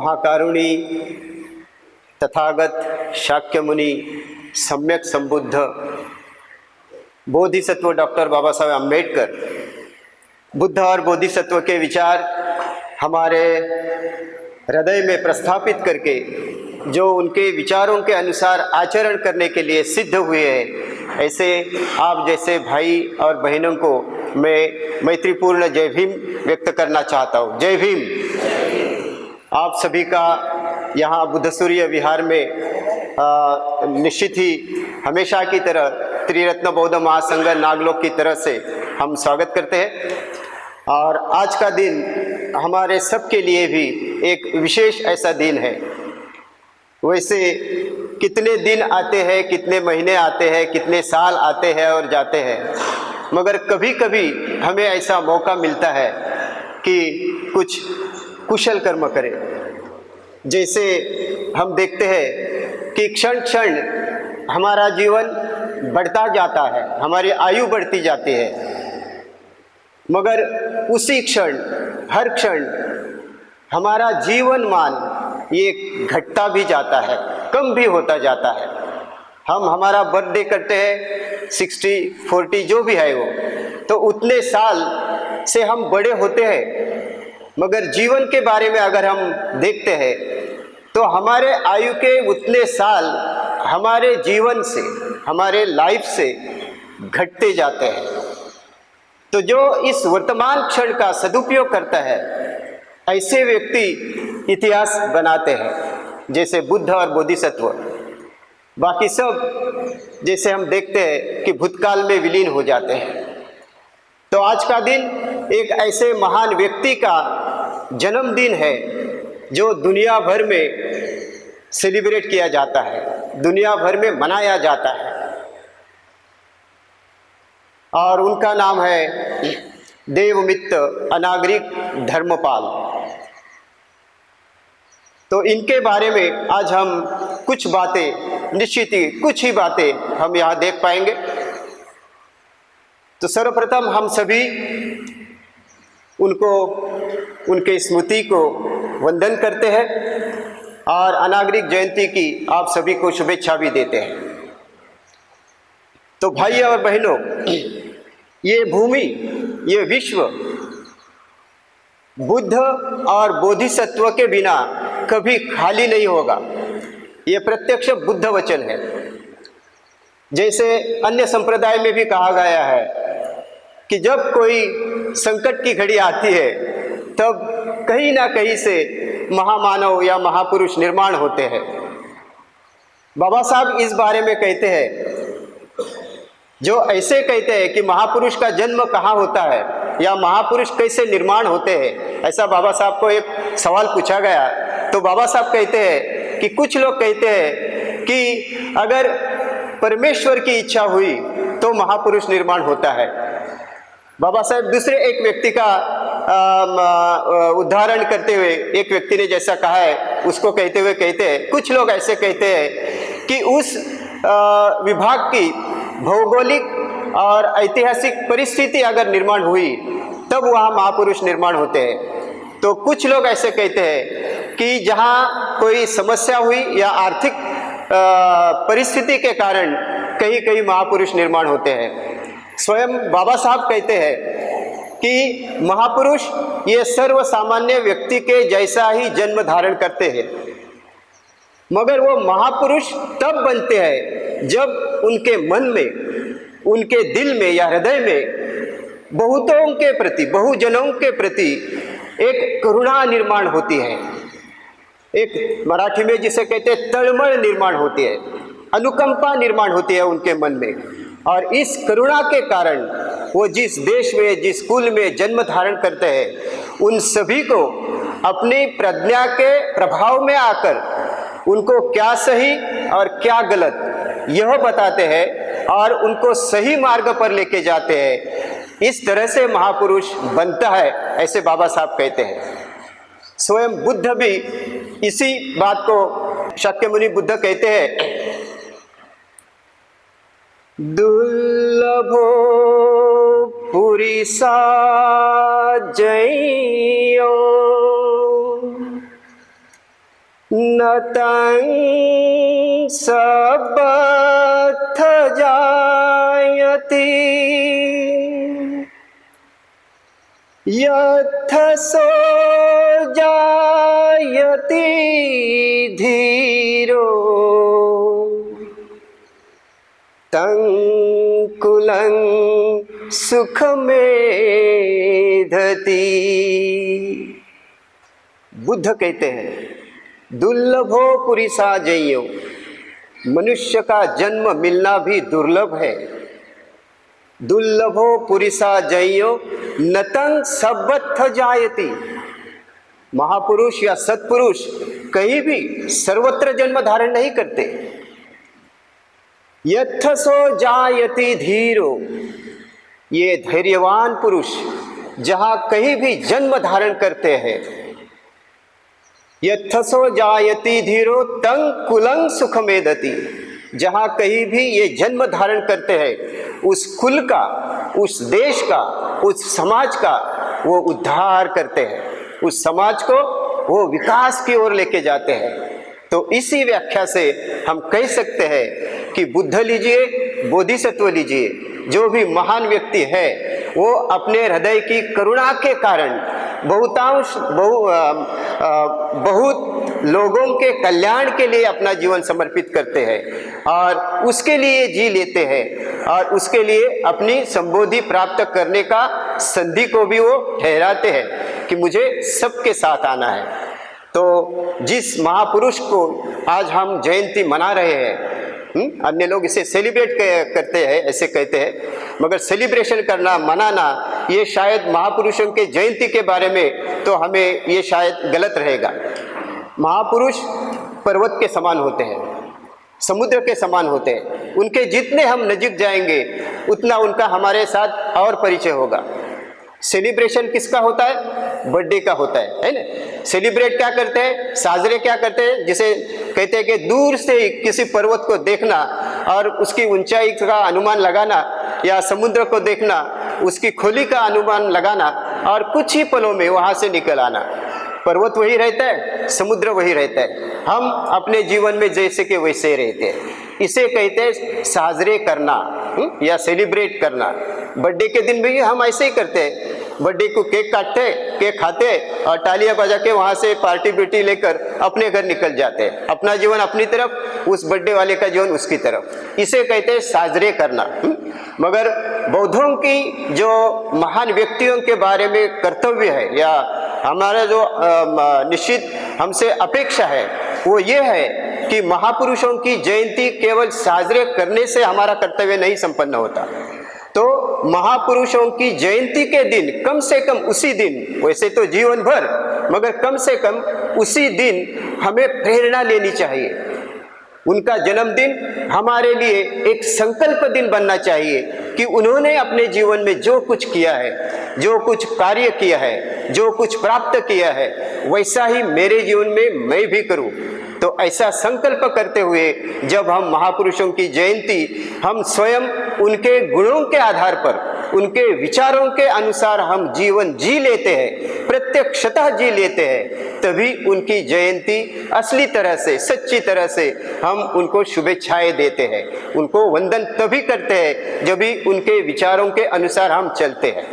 महाकारुणी तथागत शाक्य मुनि सम्यक संबुद्ध बोधिसत्व डॉक्टर बाबा साहेब अम्बेडकर बुद्ध और बोधिसत्व के विचार हमारे हृदय में प्रस्थापित करके जो उनके विचारों के अनुसार आचरण करने के लिए सिद्ध हुए हैं, ऐसे आप जैसे भाई और बहनों को मैं मैत्रीपूर्ण जय भीम व्यक्त करना चाहता हूँ। जय भीम। आप सभी का यहाँ बुद्ध सूर्य विहार में निश्चित ही हमेशा की तरह त्रिरत्न बौद्ध महासंघ नागलोक की तरह से हम स्वागत करते हैं। और आज का दिन हमारे सबके लिए भी एक विशेष ऐसा दिन है। वैसे कितने दिन आते हैं, कितने महीने आते हैं, कितने साल आते हैं और जाते हैं, मगर कभी कभी हमें ऐसा मौका मिलता है कि कुछ कुशल कर्म करें। जैसे हम देखते हैं कि क्षण क्षण हमारा जीवन बढ़ता जाता है, हमारी आयु बढ़ती जाती है, मगर उसी क्षण हर क्षण हमारा जीवन मान ये घटता भी जाता है, कम भी होता जाता है। हम हमारा बर्थडे करते हैं 60, 40 जो भी है वो, तो उतने साल से हम बड़े होते हैं, मगर जीवन के बारे में अगर हम देखते हैं तो हमारे आयु के उतने साल हमारे जीवन से, हमारे लाइफ से घटते जाते हैं। तो जो इस वर्तमान क्षण का सदुपयोग करता है, ऐसे व्यक्ति इतिहास बनाते हैं, जैसे बुद्ध और बोधिसत्व। बाकी सब जैसे हम देखते हैं कि भूतकाल में विलीन हो जाते हैं। तो आज का दिन एक ऐसे महान व्यक्ति का जन्मदिन है जो दुनिया भर में सेलिब्रेट किया जाता है, दुनिया भर में मनाया जाता है, और उनका नाम है देवमित्र अनागरिक धर्मपाल। तो इनके बारे में आज हम कुछ बातें, निश्चित ही कुछ ही बातें हम यहाँ देख पाएंगे। तो सर्वप्रथम हम सभी उनको, उनके स्मृति को वंदन करते हैं और अनागरिक जयंती की आप सभी को शुभेच्छा भी देते हैं। तो भाई और बहनों, ये भूमि, ये विश्व बुद्ध और बोधिसत्व के बिना कभी खाली नहीं होगा। ये प्रत्यक्ष बुद्ध वचन है। जैसे अन्य संप्रदाय में भी कहा गया है कि जब कोई संकट की घड़ी आती है तब कहीं ना कहीं से महामानव या महापुरुष निर्माण होते हैं। बाबा साहब इस बारे में कहते हैं, जो ऐसे कहते हैं कि महापुरुष का जन्म कहाँ होता है या महापुरुष कैसे निर्माण होते हैं, ऐसा बाबा साहब को एक सवाल पूछा गया। तो बाबा साहब कहते हैं कि कुछ लोग कहते हैं कि अगर परमेश्वर की इच्छा हुई तो महापुरुष निर्माण होता है। बाबा साहब दूसरे एक व्यक्ति का उदाहरण करते हुए, एक व्यक्ति ने जैसा कहा है उसको कहते हुए कहते हैं, कुछ लोग ऐसे कहते हैं कि उस विभाग की भौगोलिक और ऐतिहासिक परिस्थिति अगर निर्माण हुई तब वहाँ महापुरुष निर्माण होते हैं। तो कुछ लोग ऐसे कहते हैं कि जहाँ कोई समस्या हुई या आर्थिक परिस्थिति के कारण कहीं कहीं महापुरुष निर्माण होते हैं। स्वयं बाबा साहब कहते हैं कि महापुरुष ये सर्व सामान्य व्यक्ति के जैसा ही जन्म धारण करते हैं, मगर वो महापुरुष तब बनते हैं जब उनके मन में, उनके दिल में या हृदय में बहुतों के प्रति, बहुजनों के प्रति एक करुणा निर्माण होती है। एक मराठी में जिसे कहते हैं तळमळ निर्माण होती है, अनुकंपा निर्माण होती है उनके मन में। और इस करुणा के कारण वो जिस देश में, जिस कुल में जन्म धारण करते हैं, उन सभी को अपनी प्रज्ञा के प्रभाव में आकर उनको क्या सही और क्या गलत यह बताते हैं और उनको सही मार्ग पर लेके जाते हैं। इस तरह से महापुरुष बनता है, ऐसे बाबा साहब कहते हैं। स्वयं बुद्ध भी इसी बात को शाक्यमुनि बुद्ध कहते हैं, दुर्लभो पुरीसा जइयो न तं सबथ जायति यथ सो जायति धीरो तं कुलं सुखमेधति। बुद्ध कहते हैं दुर्लभो पुरिसा जयो, मनुष्य का जन्म मिलना भी दुर्लभ है। दुर्लभो पुरिसा जयो नतं सर्वत्र जायति, महापुरुष या सत्पुरुष कहीं भी सर्वत्र जन्म धारण नहीं करते। यथसो जायति धीरो, ये धैर्यवान पुरुष जहां कहीं भी जन्म धारण करते हैं। यथसो जायति धीरो तं कुलं सुखमेधति, जहां कहीं भी ये जन्म धारण करते हैं उस कुल का, उस देश का, उस समाज का वो उद्धार करते हैं, उस समाज को वो विकास की ओर लेके जाते हैं। तो इसी व्याख्या से हम कह सकते हैं कि बुद्ध लीजिए, बोधिसत्व लीजिए, जो भी महान व्यक्ति है वो अपने हृदय की करुणा के कारण बहुत लोगों के कल्याण के लिए अपना जीवन समर्पित करते हैं और उसके लिए जी लेते हैं और उसके लिए अपनी संबोधि प्राप्त करने का संधि को भी वो ठहराते हैं कि मुझे सबके साथ आना है। तो जिस महापुरुष को आज हम जयंती मना रहे हैं, अन्य लोग इसे सेलिब्रेट करते हैं, ऐसे कहते हैं, मगर सेलिब्रेशन करना, मनाना, ये शायद महापुरुषों के जयंती के बारे में तो हमें ये शायद गलत रहेगा। महापुरुष पर्वत के समान होते हैं, समुद्र के समान होते हैं, उनके जितने हम नजीक जाएंगे उतना उनका हमारे साथ और परिचय होगा। सेलिब्रेशन किसका होता है? बर्थडे का होता है ना। सेलिब्रेट क्या करते हैं, साजरे क्या करते हैं, जिसे कहते हैं कि दूर से किसी पर्वत को देखना और उसकी ऊंचाई का अनुमान लगाना, या समुद्र को देखना, उसकी खोली का अनुमान लगाना और कुछ ही पलों में वहां से निकल आना। पर्वत वही रहता है, समुद्र वही रहता है, हम अपने जीवन में जैसे के वैसे रहते हैं। इसे कहते हैं साजरे करना या सेलिब्रेट करना। बर्थडे के दिन भी हम ऐसे ही करते हैं, बर्थडे को केक काटते, केक खाते और तालियां बजा के वहां से पार्टी बिर्टी लेकर अपने घर निकल जाते हैं, अपना जीवन अपनी तरफ, उस बर्थडे वाले का जीवन उसकी तरफ। इसे कहते हैं साजरे करना। मगर बौद्धों की जो महान व्यक्तियों के बारे में कर्तव्य है या हमारा जो निश्चित हमसे अपेक्षा है वो ये है कि महापुरुषों की जयंती केवल साजरे करने से हमारा कर्तव्य नहीं संपन्न होता। तो महापुरुषों की जयंती के दिन कम से कम उसी दिन, वैसे तो जीवन भर, मगर कम से कम उसी दिन हमें प्रेरणा लेनी चाहिए। उनका जन्मदिन हमारे लिए एक संकल्प दिन बनना चाहिए कि उन्होंने अपने जीवन में जो कुछ किया है, जो कुछ कार्य किया है, जो कुछ प्राप्त किया है, वैसा ही मेरे जीवन में मैं भी करूं। तो ऐसा संकल्प करते हुए जब हम महापुरुषों की जयंती हम स्वयं उनके गुणों के आधार पर, उनके विचारों के अनुसार हम जीवन जी लेते हैं, प्रत्यक्षतः जी लेते हैं, तभी उनकी जयंती असली तरह से, सच्ची तरह से हम उनको शुभेच्छाएं देते हैं, उनको वंदन तभी करते हैं जब भी उनके विचारों के अनुसार हम चलते हैं।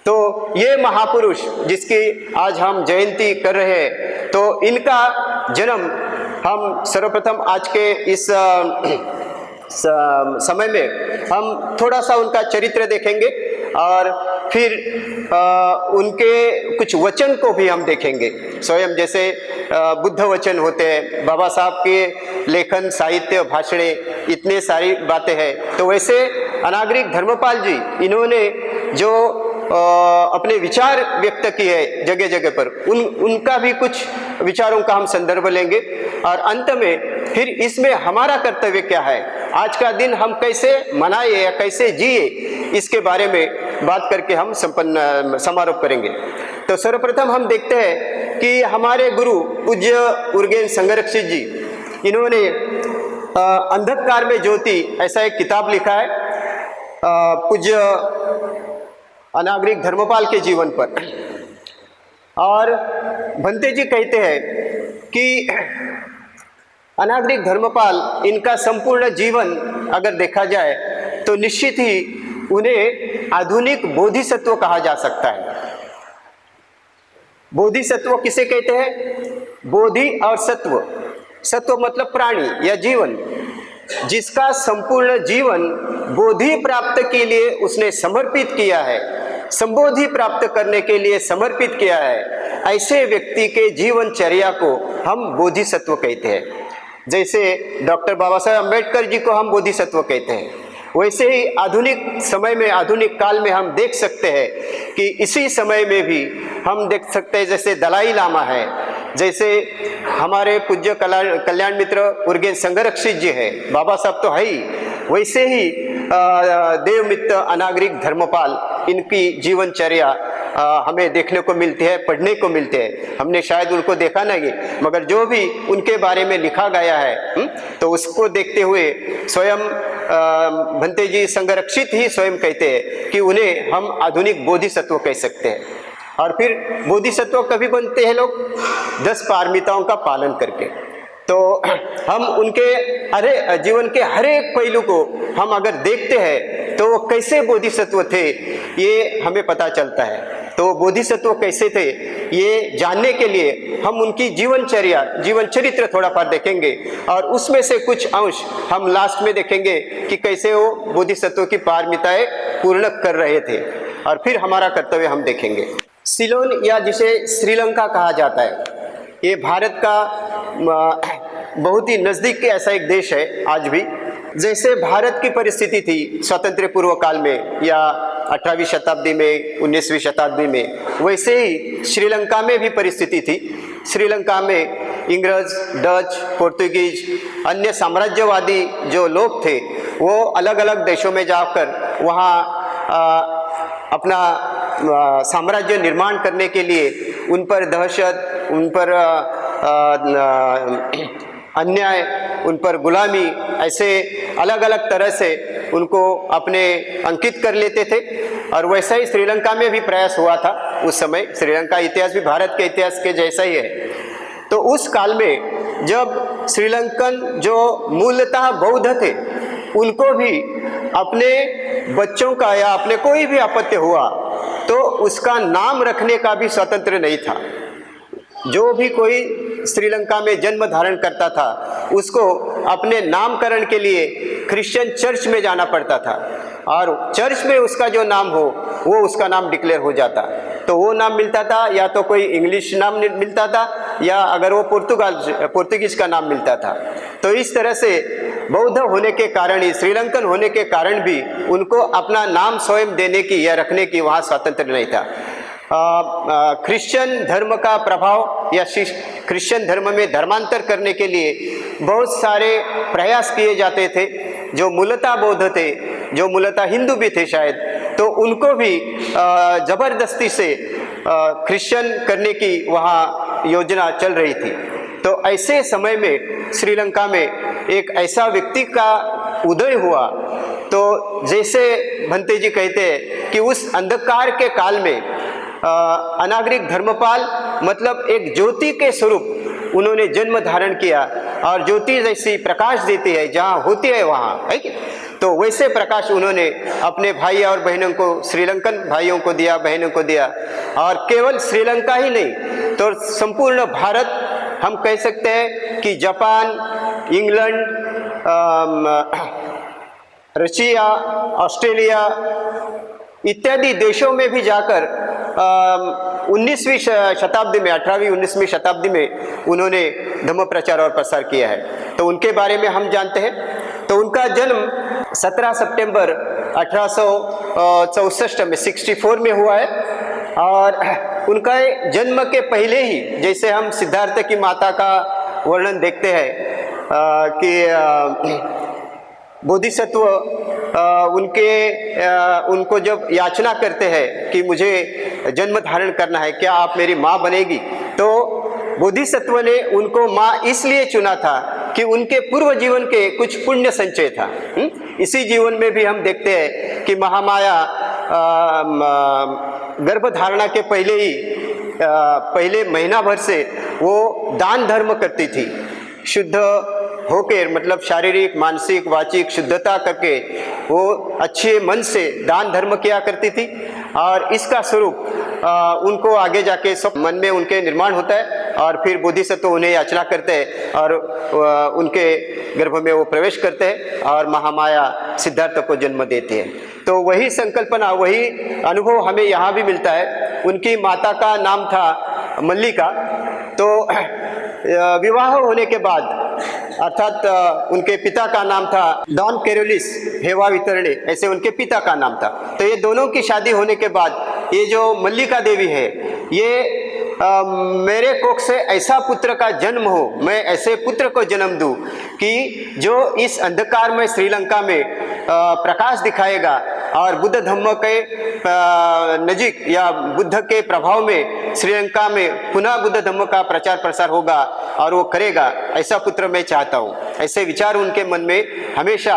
तो ये महापुरुष जिसकी आज हम जयंती कर रहे हैं, तो इनका जन्म हम सर्वप्रथम आज के इस समय में हम थोड़ा सा उनका चरित्र देखेंगे और फिर उनके कुछ वचन को भी हम देखेंगे। स्वयं जैसे बुद्ध वचन होते हैं, बाबा साहब के लेखन, साहित्य, भाषणे, इतने सारी बातें हैं। तो वैसे अनागरिक धर्मपाल जी, इन्होंने जो अपने विचार व्यक्त किए जगह जगह पर, उनका भी कुछ विचारों का हम संदर्भ लेंगे और अंत में फिर इसमें हमारा कर्तव्य क्या है, आज का दिन हम कैसे मनाए या कैसे जिए, इसके बारे में बात करके हम संपन्न समारोह करेंगे। तो सर्वप्रथम हम देखते हैं कि हमारे गुरु पूज्य उर्गेन संगरक्षित जी, इन्होंने अंधकार में ज्योति ऐसा एक किताब लिखा है पूज्य अनागरिक धर्मपाल के जीवन पर। और भंते जी कहते हैं कि अनागरिक धर्मपाल, इनका संपूर्ण जीवन अगर देखा जाए तो निश्चित ही उन्हें आधुनिक बोधिसत्व कहा जा सकता है। बोधिसत्व किसे कहते हैं? बोधि और सत्व, सत्व मतलब प्राणी या जीवन, जिसका संपूर्ण जीवन बोधि प्राप्त के लिए उसने समर्पित किया है, संबोधि प्राप्त करने के लिए समर्पित किया है, ऐसे व्यक्ति के जीवनचर्या को हम बोधिसत्व कहते हैं। जैसे डॉक्टर बाबा साहेब अम्बेडकर जी को हम बोधिसत्व कहते हैं, वैसे ही आधुनिक समय में, आधुनिक काल में हम देख सकते हैं कि इसी समय में भी हम देख सकते हैं, जैसे दलाई लामा है, जैसे हमारे पूज्य कल्याण मित्र उर्गेन संघरक्षित जी है, बाबा साहब तो है ही, वैसे ही देवमित्र अनागरिक धर्मपाल, इनकी जीवनचर्या हमें देखने को मिलती है, पढ़ने को मिलते हैं। हमने शायद उनको देखा नहीं, मगर जो भी उनके बारे में लिखा गया है तो उसको देखते हुए स्वयं भंते जी संघरक्षित ही स्वयं कहते हैं कि उन्हें हम आधुनिक बोधिसत्व कह सकते हैं। और फिर बोधिसत्व कभी बनते हैं लोग? 10 पारमिताओं का पालन करके। तो हम उनके जीवन के हर एक पहलू को हम अगर देखते हैं तो वो कैसे बोधिसत्व थे, ये हमें पता चलता है। तो बोधिसत्व कैसे थे ये जानने के लिए हम उनकी जीवनचर्या, जीवन चरित्र थोड़ा पर देखेंगे, और उसमें से कुछ अंश हम लास्ट में देखेंगे कि कैसे वो बोधिसत्व की पारमिताएं पूर्ण कर रहे थे, और फिर हमारा कर्तव्य हम देखेंगे। सिलोन या जिसे श्रीलंका कहा जाता है, ये भारत का बहुत ही नज़दीक ऐसा एक देश है आज भी। जैसे भारत की परिस्थिति थी स्वतंत्र पूर्व काल में या 18वीं शताब्दी में, 19वीं शताब्दी में, वैसे ही श्रीलंका में भी परिस्थिति थी। श्रीलंका में इंग्रज, डच, पोर्तुगीज, अन्य साम्राज्यवादी जो लोग थे वो अलग अलग देशों में जाकर वहाँ अपना साम्राज्य निर्माण करने के लिए उन पर दहशत, उन पर अन्याय, उन पर गुलामी, ऐसे अलग अलग तरह से उनको अपने अंकित कर लेते थे। और वैसा ही श्रीलंका में भी प्रयास हुआ था उस समय। श्रीलंका इतिहास भी भारत के इतिहास के जैसा ही है। तो उस काल में जब श्रीलंकन जो मूलतः बौद्ध थे, उनको भी अपने बच्चों का या अपने कोई भी आपत्ति हुआ तो उसका नाम रखने का भी स्वतंत्र नहीं था। जो भी कोई श्रीलंका में जन्म धारण करता था उसको अपने नामकरण के लिए क्रिश्चियन चर्च में जाना पड़ता था, और चर्च में उसका जो नाम हो वो उसका नाम डिक्लेयर हो जाता। तो वो नाम मिलता था, या तो कोई इंग्लिश नाम मिलता था, या अगर वो पुर्तगाल का नाम मिलता था। तो इस तरह से बौद्ध होने के कारण ही, श्रीलंकन होने के कारण भी उनको अपना नाम स्वयं देने की या रखने की वहाँ स्वतंत्र नहीं था। क्रिश्चियन धर्म का प्रभाव या क्रिश्चियन धर्म में धर्मांतर करने के लिए बहुत सारे प्रयास किए जाते थे। जो मूलतः बौद्ध थे, जो मूलतः हिंदू भी थे शायद, तो उनको भी जबरदस्ती से क्रिश्चियन करने की वहाँ योजना चल रही थी। तो ऐसे समय में श्रीलंका में एक ऐसा व्यक्ति का उदय हुआ। तो जैसे भंते जी कहते हैं कि उस अंधकार के काल में अनागरिक धर्मपाल मतलब एक ज्योति के स्वरूप उन्होंने जन्म धारण किया, और ज्योति जैसी प्रकाश देती है जहाँ होती है वहाँ, है कि? तो वैसे प्रकाश उन्होंने अपने भाई और बहनों को, श्रीलंकन भाइयों को दिया, बहनों को दिया। और केवल श्रीलंका ही नहीं तो संपूर्ण भारत, हम कह सकते हैं कि जापान, इंग्लैंड, रशिया, ऑस्ट्रेलिया इत्यादि देशों में भी जाकर 19वीं शताब्दी में, 18वीं 19वीं शताब्दी में उन्होंने धम्म प्रचार और प्रसार किया है। तो उनके बारे में हम जानते हैं। तो उनका जन्म 17 सितंबर 1864 में 64 में हुआ है। और उनका जन्म के पहले ही, जैसे हम सिद्धार्थ की माता का वर्णन देखते हैं कि बोधिसत्व उनको जब याचना करते हैं कि मुझे जन्म धारण करना है, क्या आप मेरी माँ बनेगी? तो बोधिसत्व ने उनको माँ इसलिए चुना था कि उनके पूर्व जीवन के कुछ पुण्य संचय था। इसी जीवन में भी हम देखते हैं कि महामाया गर्भधारणा के पहले ही, पहले महीना भर से वो दान धर्म करती थी, शुद्ध होकर, मतलब शारीरिक मानसिक वाचिक शुद्धता करके वो अच्छे मन से दान धर्म किया करती थी, और इसका स्वरूप उनको आगे जाके सब मन में उनके निर्माण होता है, और फिर बोधिसत्व उन्हें याचना करते हैं और उनके गर्भ में वो प्रवेश करते हैं और महामाया सिद्धार्थ को जन्म देते हैं। तो वही संकल्पना, वही अनुभव हमें यहाँ भी मिलता है। उनकी माता का नाम था मल्लिका। तो विवाह होने के बाद, अर्थात उनके पिता का नाम था डॉन कैरोलिस हेवा वितरणे, ऐसे उनके पिता का नाम था। तो ये दोनों की शादी होने के बाद ये जो मल्लिका देवी है, ये मेरे कोख से ऐसा पुत्र का जन्म हो, मैं ऐसे पुत्र को जन्म दूं कि जो इस अंधकार में श्रीलंका में प्रकाश दिखाएगा और बुद्ध धम्म के नजीक या बुद्ध के प्रभाव में श्रीलंका में पुनः बुद्ध धम्म का प्रचार प्रसार होगा और वो करेगा, ऐसा पुत्र मैं चाहता हूँ। ऐसे विचार उनके मन में हमेशा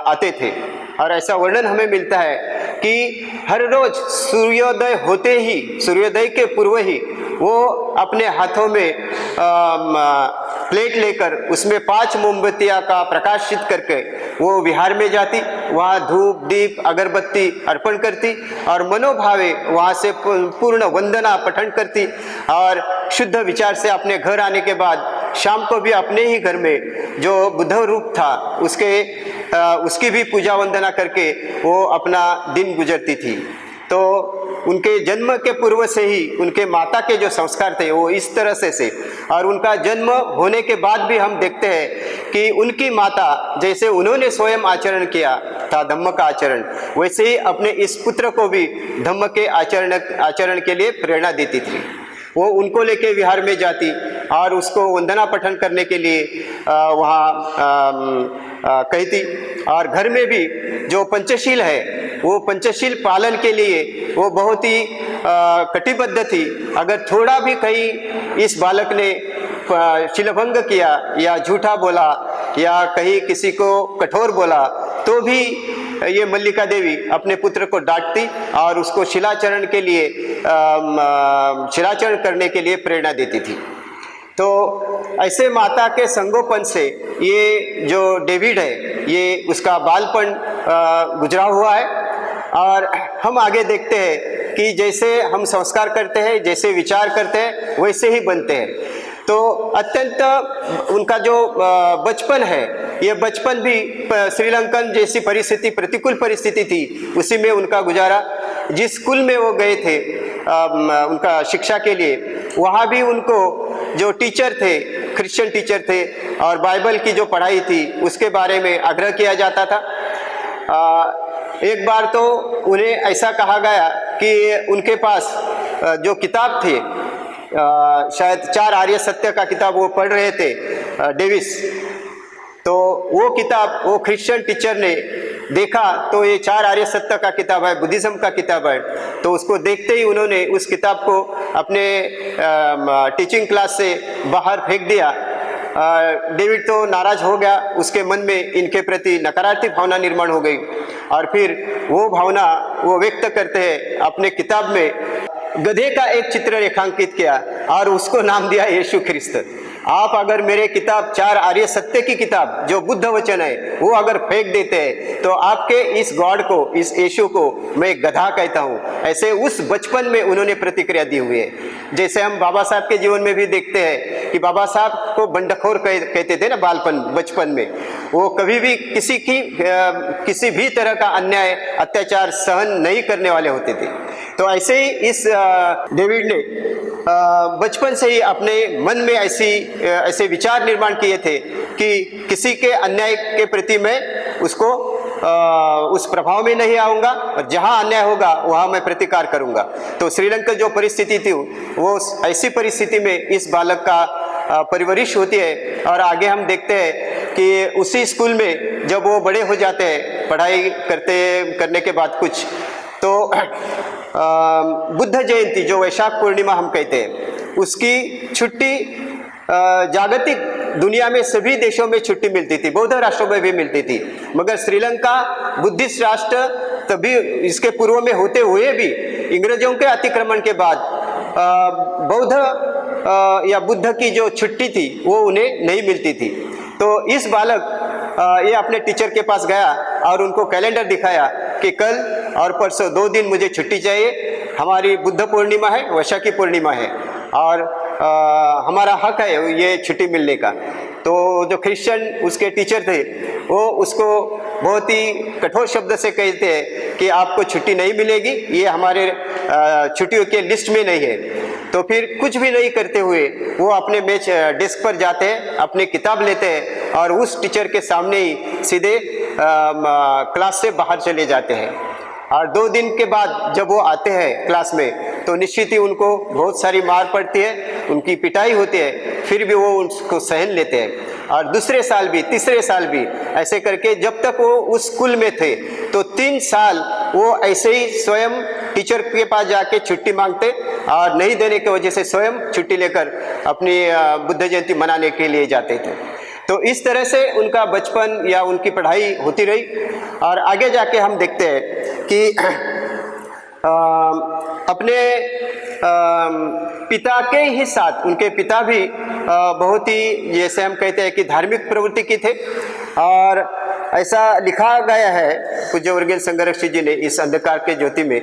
आते थे। और ऐसा वर्णन हमें मिलता है कि हर रोज सूर्योदय होते ही, सूर्योदय के पूर्व ही वो अपने हाथों में प्लेट लेकर उसमें 5 मोमबत्तियां का प्रकाशित करके वो विहार में जाती, वहाँ धूप दीप अगरबत्ती अर्पण करती और मनोभावे वहाँ से पूर्ण वंदना पठन करती, और शुद्ध विचार से अपने घर आने के बाद शाम को भी अपने ही घर में जो बुद्ध रूप था उसकी भी पूजा वंदना करके वो अपना दिन गुजरती थी। तो उनके जन्म के पूर्व से ही उनके माता के जो संस्कार थे वो इस तरह से और उनका जन्म होने के बाद भी हम देखते हैं कि उनकी माता जैसे उन्होंने स्वयं आचरण किया था धम्म का आचरण, वैसे ही अपने इस पुत्र को भी धम्म के आचरण के लिए प्रेरणा देती थी। वो उनको लेके विहार में जाती और उसको वंदना पठन करने के लिए वहाँ कहती, और घर में भी जो पंचशील है वो पंचशील पालन के लिए वो बहुत ही कटिबद्ध थी। अगर थोड़ा भी कहीं इस बालक ने शीलभंग किया या झूठा बोला या कहीं किसी को कठोर बोला तो भी ये मल्लिका देवी अपने पुत्र को डांटती और उसको शिलाचरण के लिए शिलाचरण करने के लिए प्रेरणा देती थी। तो ऐसे माता के संगोपन से ये जो डेविड है ये उसका बालपन गुजरा हुआ है। और हम आगे देखते हैं कि जैसे हम संस्कार करते हैं, जैसे विचार करते हैं, वैसे ही बनते हैं। तो अत्यंत उनका जो बचपन है, ये बचपन भी श्रीलंकन जैसी परिस्थिति, प्रतिकूल परिस्थिति थी, उसी में उनका गुजारा। जिस स्कूल में वो गए थे उनका शिक्षा के लिए, वहाँ भी उनको जो टीचर थे, क्रिश्चियन टीचर थे, और बाइबल की जो पढ़ाई थी उसके बारे में आग्रह किया जाता था। एक बार तो उन्हें ऐसा कहा गया कि उनके पास जो किताब थे, शायद 4 आर्य सत्य का किताब वो पढ़ रहे थे डेविस, तो वो किताब वो क्रिश्चियन टीचर ने देखा तो ये 4 आर्य सत्य का किताब है, बुद्धिज्म का किताब है। तो उसको देखते ही उन्होंने उस किताब को अपने टीचिंग क्लास से बाहर फेंक दिया। डेविड तो नाराज हो गया, उसके मन में इनके प्रति नकारात्मक भावना निर्माण हो गई, और फिर वो भावना वो व्यक्त करते हैं अपने किताब में गधे का एक चित्र रेखांकित किया और उसको नाम दिया यीशु ख्रिस्त। आप अगर मेरे किताब 4 आर्य सत्य की किताब जो बुद्ध वचन है वो अगर फेंक देते हैं तो आपके इस गॉड को, इस यीशु को मैं गधा कहता हूँ। ऐसे उस बचपन में उन्होंने प्रतिक्रिया दी हुई है। जैसे हम बाबा साहब के जीवन में भी देखते हैं कि बाबा साहब को बंडखोर कहते थे ना बचपन में, वो कभी भी किसी भी तरह का अन्याय अत्याचार सहन नहीं करने वाले होते थे। तो ऐसे ही इस डेविड ने बचपन से ही अपने मन में ऐसे विचार निर्माण किए थे कि किसी के अन्याय के प्रति मैं उसको उस प्रभाव में नहीं आऊँगा, और जहाँ अन्याय होगा वहाँ मैं प्रतिकार करूँगा। तो श्रीलंका जो परिस्थिति थी वो ऐसी परिस्थिति में इस बालक का परवरिश होती है। और आगे हम देखते हैं कि उसी स्कूल में जब वो बड़े हो जाते हैं पढ़ाई करने के बाद कुछ, तो बुद्ध जयंती जो वैशाख पूर्णिमा हम कहते हैं उसकी छुट्टी जागतिक दुनिया में सभी देशों में छुट्टी मिलती थी, बौद्ध राष्ट्रों में भी मिलती थी, मगर श्रीलंका बुद्धिस्ट राष्ट्र तभी इसके पूर्व में होते हुए भी अंग्रेजों के अतिक्रमण के बाद बौद्ध या बुद्ध की जो छुट्टी थी वो उन्हें नहीं मिलती थी। तो इस बालक ये अपने टीचर के पास गया और उनको कैलेंडर दिखाया कि कल और परसों 2 दिन मुझे छुट्टी चाहिए, हमारी बुद्ध पूर्णिमा है, वैशाखी पूर्णिमा है और हमारा हक है ये छुट्टी मिलने का। तो जो क्रिश्चियन उसके टीचर थे वो उसको बहुत ही कठोर शब्द से कहते हैं कि आपको छुट्टी नहीं मिलेगी, ये हमारे छुट्टियों के लिस्ट में नहीं है। तो फिर कुछ भी नहीं करते हुए वो अपने डेस्क पर जाते हैं, अपनी किताब लेते हैं और उस टीचर के सामने ही सीधे क्लास से बाहर चले जाते हैं। और 2 दिन के बाद जब वो आते हैं क्लास में तो निश्चित ही उनको बहुत सारी मार पड़ती है, उनकी पिटाई होती है, फिर भी वो उसको सहन लेते हैं। और दूसरे साल भी, तीसरे साल भी ऐसे करके जब तक वो उस स्कूल में थे तो 3 साल वो ऐसे ही स्वयं टीचर के पास जाके छुट्टी मांगते और नहीं देने की वजह से स्वयं छुट्टी लेकर अपनी बुद्ध जयंती मनाने के लिए जाते थे। तो इस तरह से उनका बचपन या उनकी पढ़ाई होती रही। और आगे जाके हम देखते हैं कि अपने पिता के ही साथ उनके पिता भी बहुत ही, जैसे हम कहते हैं कि धार्मिक प्रवृत्ति की थे। और ऐसा लिखा गया है पूज्य वर्गीय संघरक्षी जी ने इस अंधकार के ज्योति में,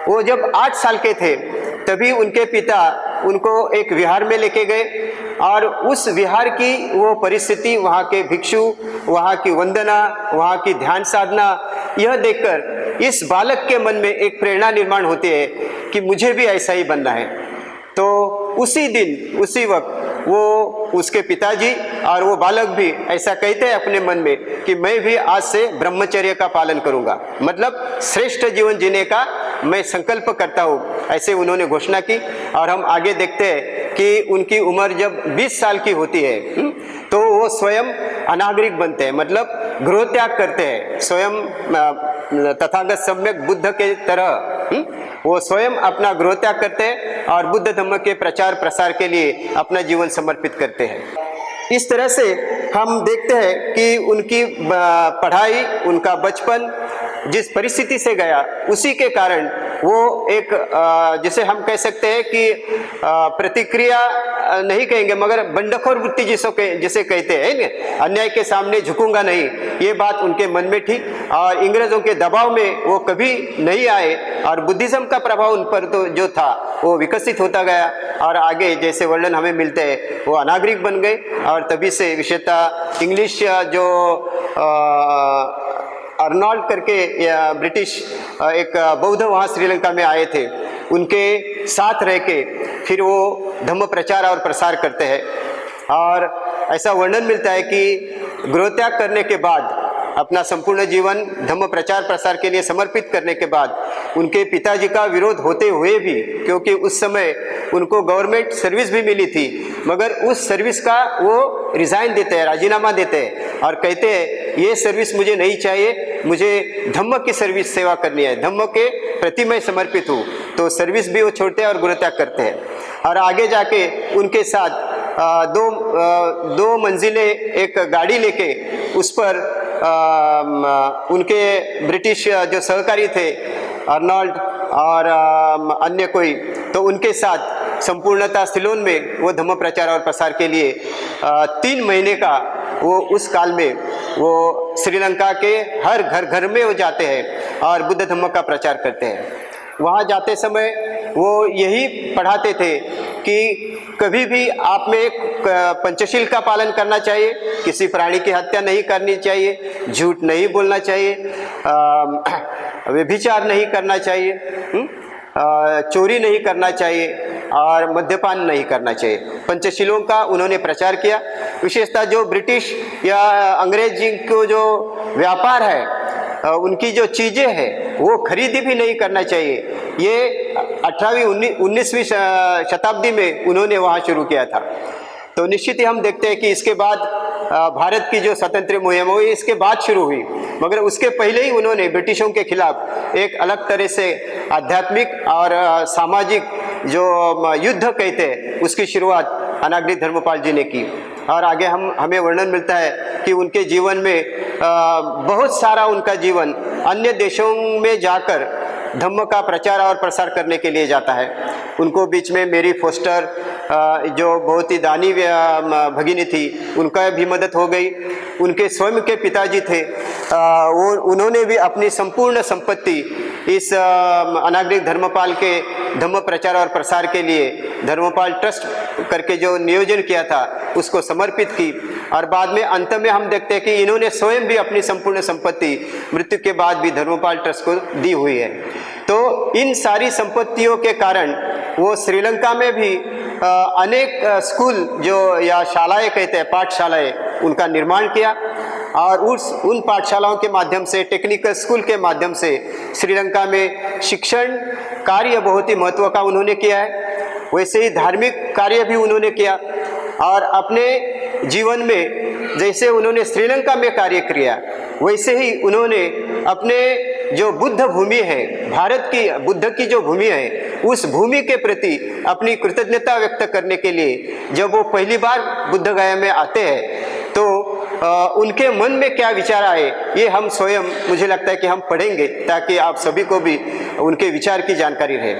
वो जब 8 साल के थे तभी उनके पिता उनको एक विहार में लेके गए और उस विहार की वो परिस्थिति, वहाँ के भिक्षु, वहाँ की वंदना, वहाँ की ध्यान साधना, यह देखकर इस बालक के मन में एक प्रेरणा निर्माण होती है कि मुझे भी ऐसा ही बनना है। तो उसी दिन उसी वक्त वो उसके पिताजी और वो बालक भी ऐसा कहते हैं अपने मन में कि मैं भी आज से ब्रह्मचर्य का पालन करूंगा, मतलब श्रेष्ठ जीवन जीने का मैं संकल्प करता हूँ, ऐसे उन्होंने घोषणा की। और हम आगे देखते हैं कि उनकी उम्र जब 20 साल की होती है तो वो स्वयं अनागरिक बनते हैं, मतलब गृह त्याग करते हैं, स्वयं तथागत सम्यक बुद्ध के तरह वो स्वयं अपना गृह त्याग करते हैं और बुद्ध धम्म के प्रचार प्रसार के लिए अपना जीवन समर्पित करते हैं। इस तरह से हम देखते हैं कि उनकी पढ़ाई, उनका बचपन जिस परिस्थिति से गया उसी के कारण वो एक जिसे हम कह सकते हैं कि प्रतिक्रिया नहीं कहेंगे मगर बंडखोर वृत्ति जिसे कहते हैं, अन्याय के सामने झुकूंगा नहीं, ये बात उनके मन में थी और अंग्रेजों के दबाव में वो कभी नहीं आए और बुद्धिज्म का प्रभाव उन पर तो जो था वो विकसित होता गया और आगे जैसे वर्णन हमें मिलते हैं वो अनागरिक बन गए। और तभी से विशेषतः इंग्लिश जो अर्नॉल्ड करके या ब्रिटिश एक बौद्ध वहाँ श्रीलंका में आए थे, उनके साथ रह के फिर वो धम्म प्रचार और प्रसार करते हैं। और ऐसा वर्णन मिलता है कि गृह त्याग करने के बाद अपना संपूर्ण जीवन धम्म प्रचार प्रसार के लिए समर्पित करने के बाद उनके पिताजी का विरोध होते हुए भी, क्योंकि उस समय उनको गवर्नमेंट सर्विस भी मिली थी, मगर उस सर्विस का वो रिजाइन देते हैं, राजीनामा देते हैं और कहते हैं ये सर्विस मुझे नहीं चाहिए, मुझे धम्म की सर्विस सेवा करनी है, धम्म के प्रति मैं समर्पित हूँ। तो सर्विस भी वो छोड़ते हैं और गृह त्याग करते हैं। और आगे जाके उनके साथ दो मंजिले एक गाड़ी लेके उस पर उनके ब्रिटिश जो सहकारी थे अर्नॉल्ड और अन्य कोई, तो उनके साथ संपूर्णतः सिलोन में वो धम्म प्रचार और प्रसार के लिए 3 महीने का वो उस काल में वो श्रीलंका के हर घर में वो जाते हैं और बुद्ध धम्म का प्रचार करते हैं। वहाँ जाते समय वो यही पढ़ाते थे कि कभी भी आप में एक पंचशील का पालन करना चाहिए, किसी प्राणी की हत्या नहीं करनी चाहिए, झूठ नहीं बोलना चाहिए, व्यभिचार नहीं करना चाहिए, चोरी नहीं करना चाहिए और मद्यपान नहीं करना चाहिए। पंचशीलों का उन्होंने प्रचार किया। विशेषतः जो ब्रिटिश या अंग्रेज को जो व्यापार है, उनकी जो चीज़ें हैं वो खरीदी भी नहीं करना चाहिए। ये 18वीं 19वीं शताब्दी में उन्होंने वहाँ शुरू किया था। तो निश्चित ही हम देखते हैं कि इसके बाद भारत की जो स्वतंत्र मुहिम हुई इसके बाद शुरू हुई, मगर उसके पहले ही उन्होंने ब्रिटिशों के खिलाफ एक अलग तरह से आध्यात्मिक और सामाजिक जो युद्ध कहते हैं उसकी शुरुआत अनागरिक धर्मपाल जी ने की। और आगे हमें वर्णन मिलता है कि उनके जीवन में बहुत सारा उनका जीवन अन्य देशों में जाकर धम्म का प्रचार और प्रसार करने के लिए जाता है। उनको बीच में मेरी फोस्टर जो बहुत ही दानी भगिनी थी, उनका भी मदद हो गई। उनके स्वयं के पिताजी थे, वो उन्होंने भी अपनी संपूर्ण संपत्ति इस अनागरिक धर्मपाल के धम्म प्रचार और प्रसार के लिए धर्मपाल ट्रस्ट करके जो नियोजन किया था उसको समर्पित की। और बाद में अंत में हम देखते हैं कि इन्होंने स्वयं भी अपनी संपूर्ण संपत्ति मृत्यु के बाद भी धर्मपाल ट्रस्ट को दी हुई है। तो इन सारी संपत्तियों के कारण वो श्रीलंका में भी अनेक स्कूल जो या शालाएं कहते हैं, पाठशालाएं, उनका निर्माण किया। और उन पाठशालाओं के माध्यम से, टेक्निकल स्कूल के माध्यम से श्रीलंका में शिक्षण कार्य बहुत ही महत्व का उन्होंने किया है। वैसे ही धार्मिक कार्य भी उन्होंने किया। और अपने जीवन में जैसे उन्होंने श्रीलंका में कार्य किया, वैसे ही उन्होंने अपने जो बुद्ध भूमि है, भारत की बुद्ध की जो भूमि है, उस भूमि के प्रति अपनी कृतज्ञता व्यक्त करने के लिए जब वो पहली बार बुद्ध गया में आते हैं तो उनके मन में क्या विचार आए, ये हम स्वयं, मुझे लगता है कि हम पढ़ेंगे ताकि आप सभी को भी उनके विचार की जानकारी रहे।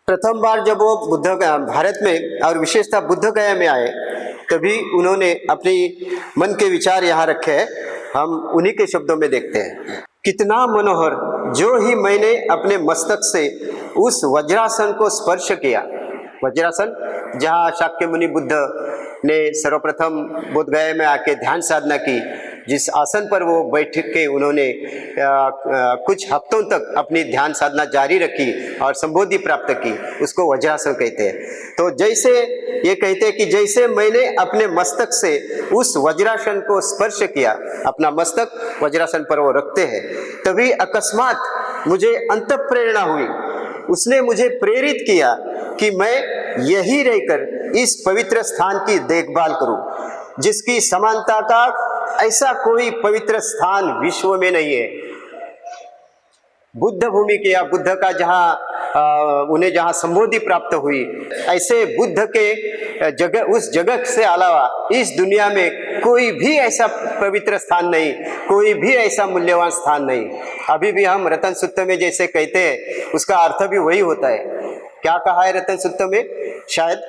प्रथम बार जब वो बुद्ध भारत में और विशेषतः बुद्ध गया में आए, तभी उन्होंने अपनी मन के विचार यहाँ रखे हैं। हम उन्हीं के शब्दों में देखते हैं। कितना मनोहर, जो ही मैंने अपने मस्तक से उस वज्रासन को स्पर्श किया। वज्रासन जहाँ शाक्य मुनि बुद्ध ने सर्वप्रथम बोध गया में आके ध्यान साधना की, जिस आसन पर वो बैठ के उन्होंने कुछ हफ्तों तक अपनी ध्यान साधना जारी रखी और संबोधि प्राप्त की, उसको वज्रासन कहते हैं। तो जैसे ये कहते हैं कि जैसे मैंने अपने मस्तक से उस वज्रासन को स्पर्श किया, अपना मस्तक वज्रासन पर वो रखते हैं, तभी अकस्मात मुझे अंतःप्रेरणा हुई। उसने मुझे प्रेरित किया कि मैं यही रहकर इस पवित्र स्थान की देखभाल करूं, जिसकी समानता का ऐसा कोई पवित्र स्थान विश्व में नहीं है। बुद्ध भूमि के या बुद्ध का जहाँ उन्हें जहाँ संबोधि प्राप्त हुई, ऐसे बुद्ध के जगह, उस जगह से अलावा इस दुनिया में कोई भी ऐसा पवित्र स्थान नहीं, कोई भी ऐसा मूल्यवान स्थान नहीं। अभी भी हम रतन सूत्र में जैसे कहते हैं, उसका अर्थ भी वही होता है। क्या कहा है रतन सूत्र में? शायद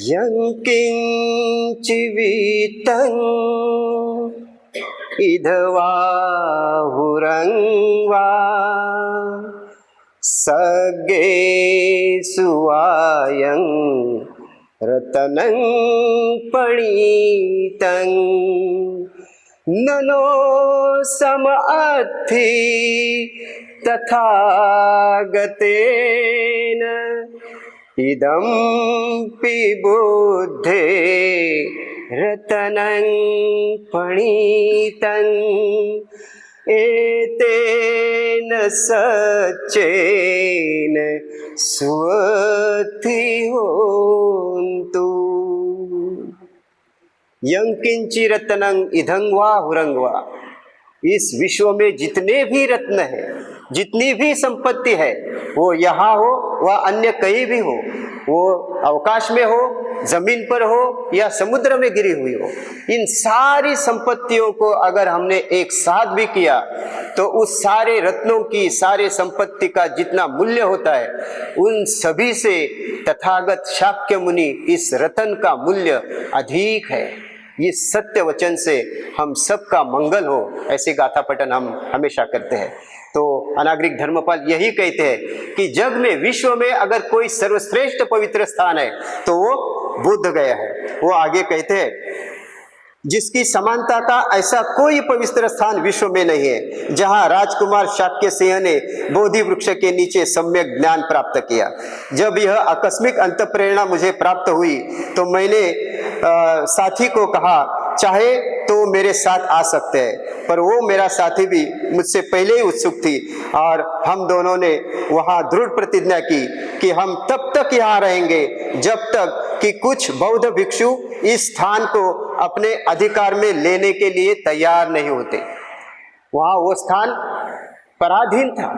यं किंचिवितं इधवा हुरंवा सगे सुवायं रतनं पणितं ननो समअथि तथागतेन इदं पिबुद्धे रतनं पणितं एतेन सच्चेन सुअथि होन्तु। यं किंचि रत्नं इदं वा हुरं वा। इस विश्व में जितने भी रत्न है, जितनी भी संपत्ति है, वो यहाँ हो व अन्य कहीं भी हो, वो अवकाश में हो, जमीन पर हो या समुद्र में गिरी हुई हो, इन सारी संपत्तियों को अगर हमने एक साथ भी किया तो उस सारे रत्नों की, सारे संपत्ति का जितना मूल्य होता है, उन सभी से तथागत शाक्य मुनि इस रतन का मूल्य अधिक है। इस सत्य वचन से हम सबका मंगल हो, ऐसी गाथा पठन हम हमेशा करते हैं। तो अनागरिक धर्मपाल यही कहते हैं कि जग में, विश्व में अगर कोई सर्वश्रेष्ठ पवित्र स्थान है तो वो बुद्ध गया है। वो आगे कहते हैं, जिसकी समानता का ऐसा कोई पवित्र स्थान विश्व में नहीं है, जहां राजकुमार शाक्य सिंह ने बोधि वृक्ष के नीचे सम्यक ज्ञान प्राप्त किया। जब यह आकस्मिक अंतःप्रेरणा मुझे प्राप्त हुई तो मैंने साथी को कहा, चाहे तो मेरे साथ आ सकते हैं, पर वो मेरा साथी भी मुझसे पहले ही उत्सुक थी और हम दोनों ने वहां दृढ़ प्रतिज्ञा की कि हम तब तक यहाँ रहेंगे जब तक कि कुछ बौद्ध भिक्षु इस स्थान को अपने अधिकार में लेने के लिए तैयार नहीं होते। वहां वो स्थान पराधीन था,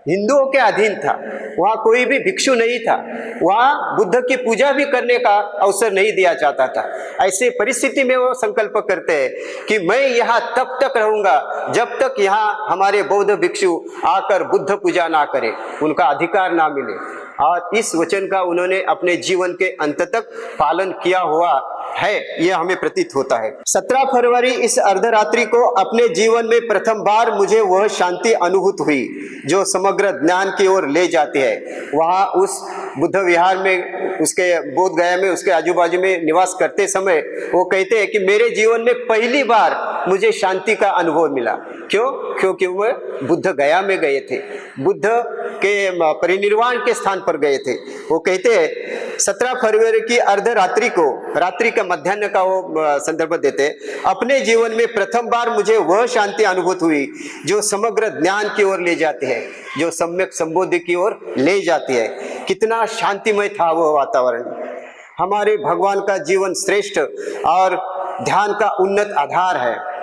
हिंदुओं के अधीन था, वहाँ कोई भी भिक्षु नहीं था, वहाँ बुद्ध की पूजा भी करने का अवसर नहीं दिया जाता था। ऐसे परिस्थिति में वो संकल्प करते हैं कि मैं यहाँ तब तक रहूंगा जब तक यहाँ हमारे बौद्ध भिक्षु आकर बुद्ध पूजा ना करें, उनका अधिकार ना मिले। और इस वचन का उन्होंने अपने जीवन के अंत तक पालन किया हुआ है, यह हमें प्रतीत होता है। 17 फरवरी इस अर्धरात्रि को अपने जीवन में प्रथम बार मुझे वह शांति अनुभूत हुई जो समग्र ज्ञान की ओर ले जाती है। वहाँ उस बुद्ध विहार में, उसके बोध गया में, उसके आजू बाजू में निवास करते समय वो कहते हैं कि मेरे जीवन में पहली बार मुझे शांति का अनुभव मिला। क्यों? क्योंकि वह बुद्ध गया में गए थे, बुद्ध के परिनिर्वाण के स्थान पर गए थे। वो कहते हैं 17 फरवरी की अर्धरात्रि को, रात्रि का मध्याह्न का वो संदर्भ देते, अपने जीवन में प्रथम बार मुझे वह शांति अनुभूत हुई जो समग्र ज्ञान की ओर ले जाती है, जो सम्यक संबोधि की ओर ले जाती है। कितना शांतिमय था वह वातावरण। हमारे भगवान का जीवन श्रेष्ठ और ध्यान का उन्नत आधार है।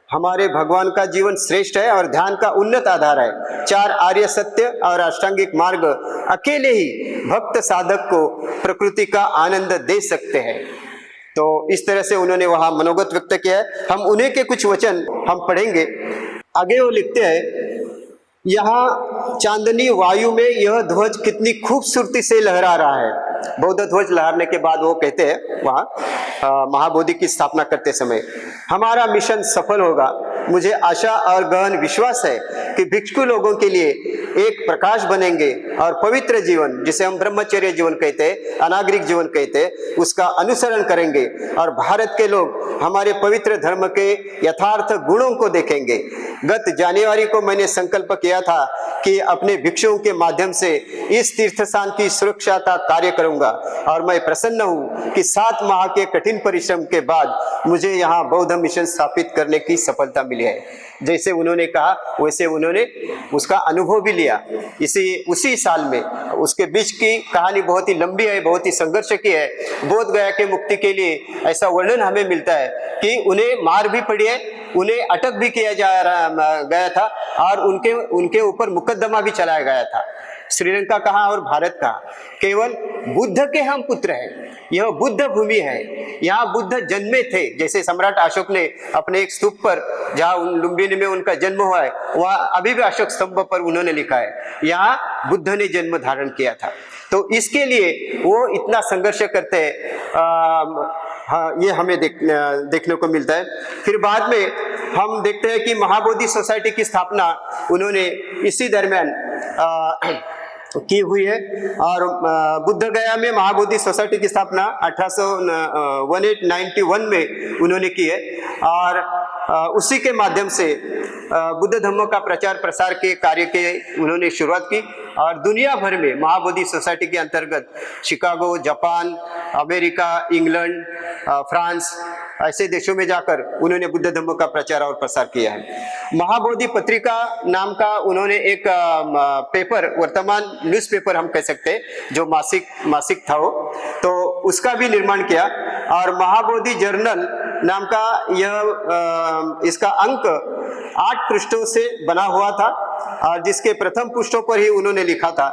हमारे भगवान का जीवन श्रेष्ठ है और ध्यान का उन्नत आधार है। 4 आर्य सत्य और अष्टांगिक मार्ग अकेले ही भक्त साधक को प्रकृति का आनंद दे सकते हैं। तो इस तरह से उन्होंने वहां मनोगत व्यक्त किया है। हम उन्हीं के कुछ वचन हम पढ़ेंगे। आगे वो लिखते हैं, यहाँ चांदनी वायु में यह ध्वज कितनी खूबसूरती से लहरा रहा है। बौद्ध ध्वज लहराने के बाद वो कहते हैं वहाँ महाबोधि की स्थापना करते समय, हमारा मिशन सफल होगा। मुझे आशा और गहन विश्वास है कि भिक्षु लोगों के लिए एक प्रकाश बनेंगे और पवित्र जीवन, जिसे हम ब्रह्मचर्य जीवन कहते हैं, अनागरिक जीवन कहते हैं, उसका अनुसरण करेंगे और भारत के लोग हमारे पवित्र धर्म के यथार्थ गुणों को देखेंगे। गत जनवरी को मैंने संकल्प किया था कि अपने भिक्षुओं के माध्यम से इस तीर्थ स्थान की सुरक्षा का कार्य करूंगा और मैं प्रसन्न हूं कि 7 माह के कठिन परिश्रम के बाद मुझे यहाँ बौद्ध मिशन स्थापित करने की सफलता मिली है। जैसे उन्होंने कहा वैसे उन्होंने उसका अनुभव भी लिया उसी साल में। उसके बीच की कहानी बहुत ही लंबी है, बहुत ही संघर्ष की है। बोध गया के मुक्ति के लिए ऐसा वर्णन हमें मिलता है कि उन्हें मार भी पड़ी है, उन्हें अटक भी किया गया था और उनके ऊपर मुकदमा भी चलाया गया था। श्रीलंका कहाँ और भारत कहाँ, केवल बुद्ध के हम पुत्र हैं। यह बुद्ध भूमि है, यहाँ बुद्ध जन्मे थे। जैसे सम्राट अशोक ने अपने एक स्तूप पर, जहाँ लुम्बिनी में उनका जन्म हुआ है, वहाँ अभी भी अशोक स्तंभ पर उन्होंने लिखा है, यहाँ बुद्ध ने जन्म धारण किया था। तो इसके लिए वो इतना संघर्ष करते हैं। हाँ, ये हमें देखने को मिलता है। फिर बाद में हम देखते हैं कि महाबोधि सोसाइटी की स्थापना उन्होंने इसी दरमियान की हुई है और बुद्ध गया में महाबोधि सोसाइटी की स्थापना 1891 में उन्होंने की है और उसी के माध्यम से बुद्ध धर्म का प्रचार प्रसार के कार्य के उन्होंने शुरुआत की और दुनिया भर में महाबोधि सोसाइटी के अंतर्गत Chicago, Japan, America, England, France ऐसे देशों में जाकर उन्होंने बुद्ध धर्म का प्रचार और प्रसार किया है। महाबोधि पत्रिका नाम का उन्होंने एक पेपर, वर्तमान न्यूज़पेपर हम कह सकते हैं, जो मासिक था वो, तो उसका भी निर्माण किया और महाबोधि जर्नल नाम का इसका अंक 8 पृष्ठों से बना हुआ था और जिसके प्रथम पृष्ठों पर ही उन्होंने लिखा था,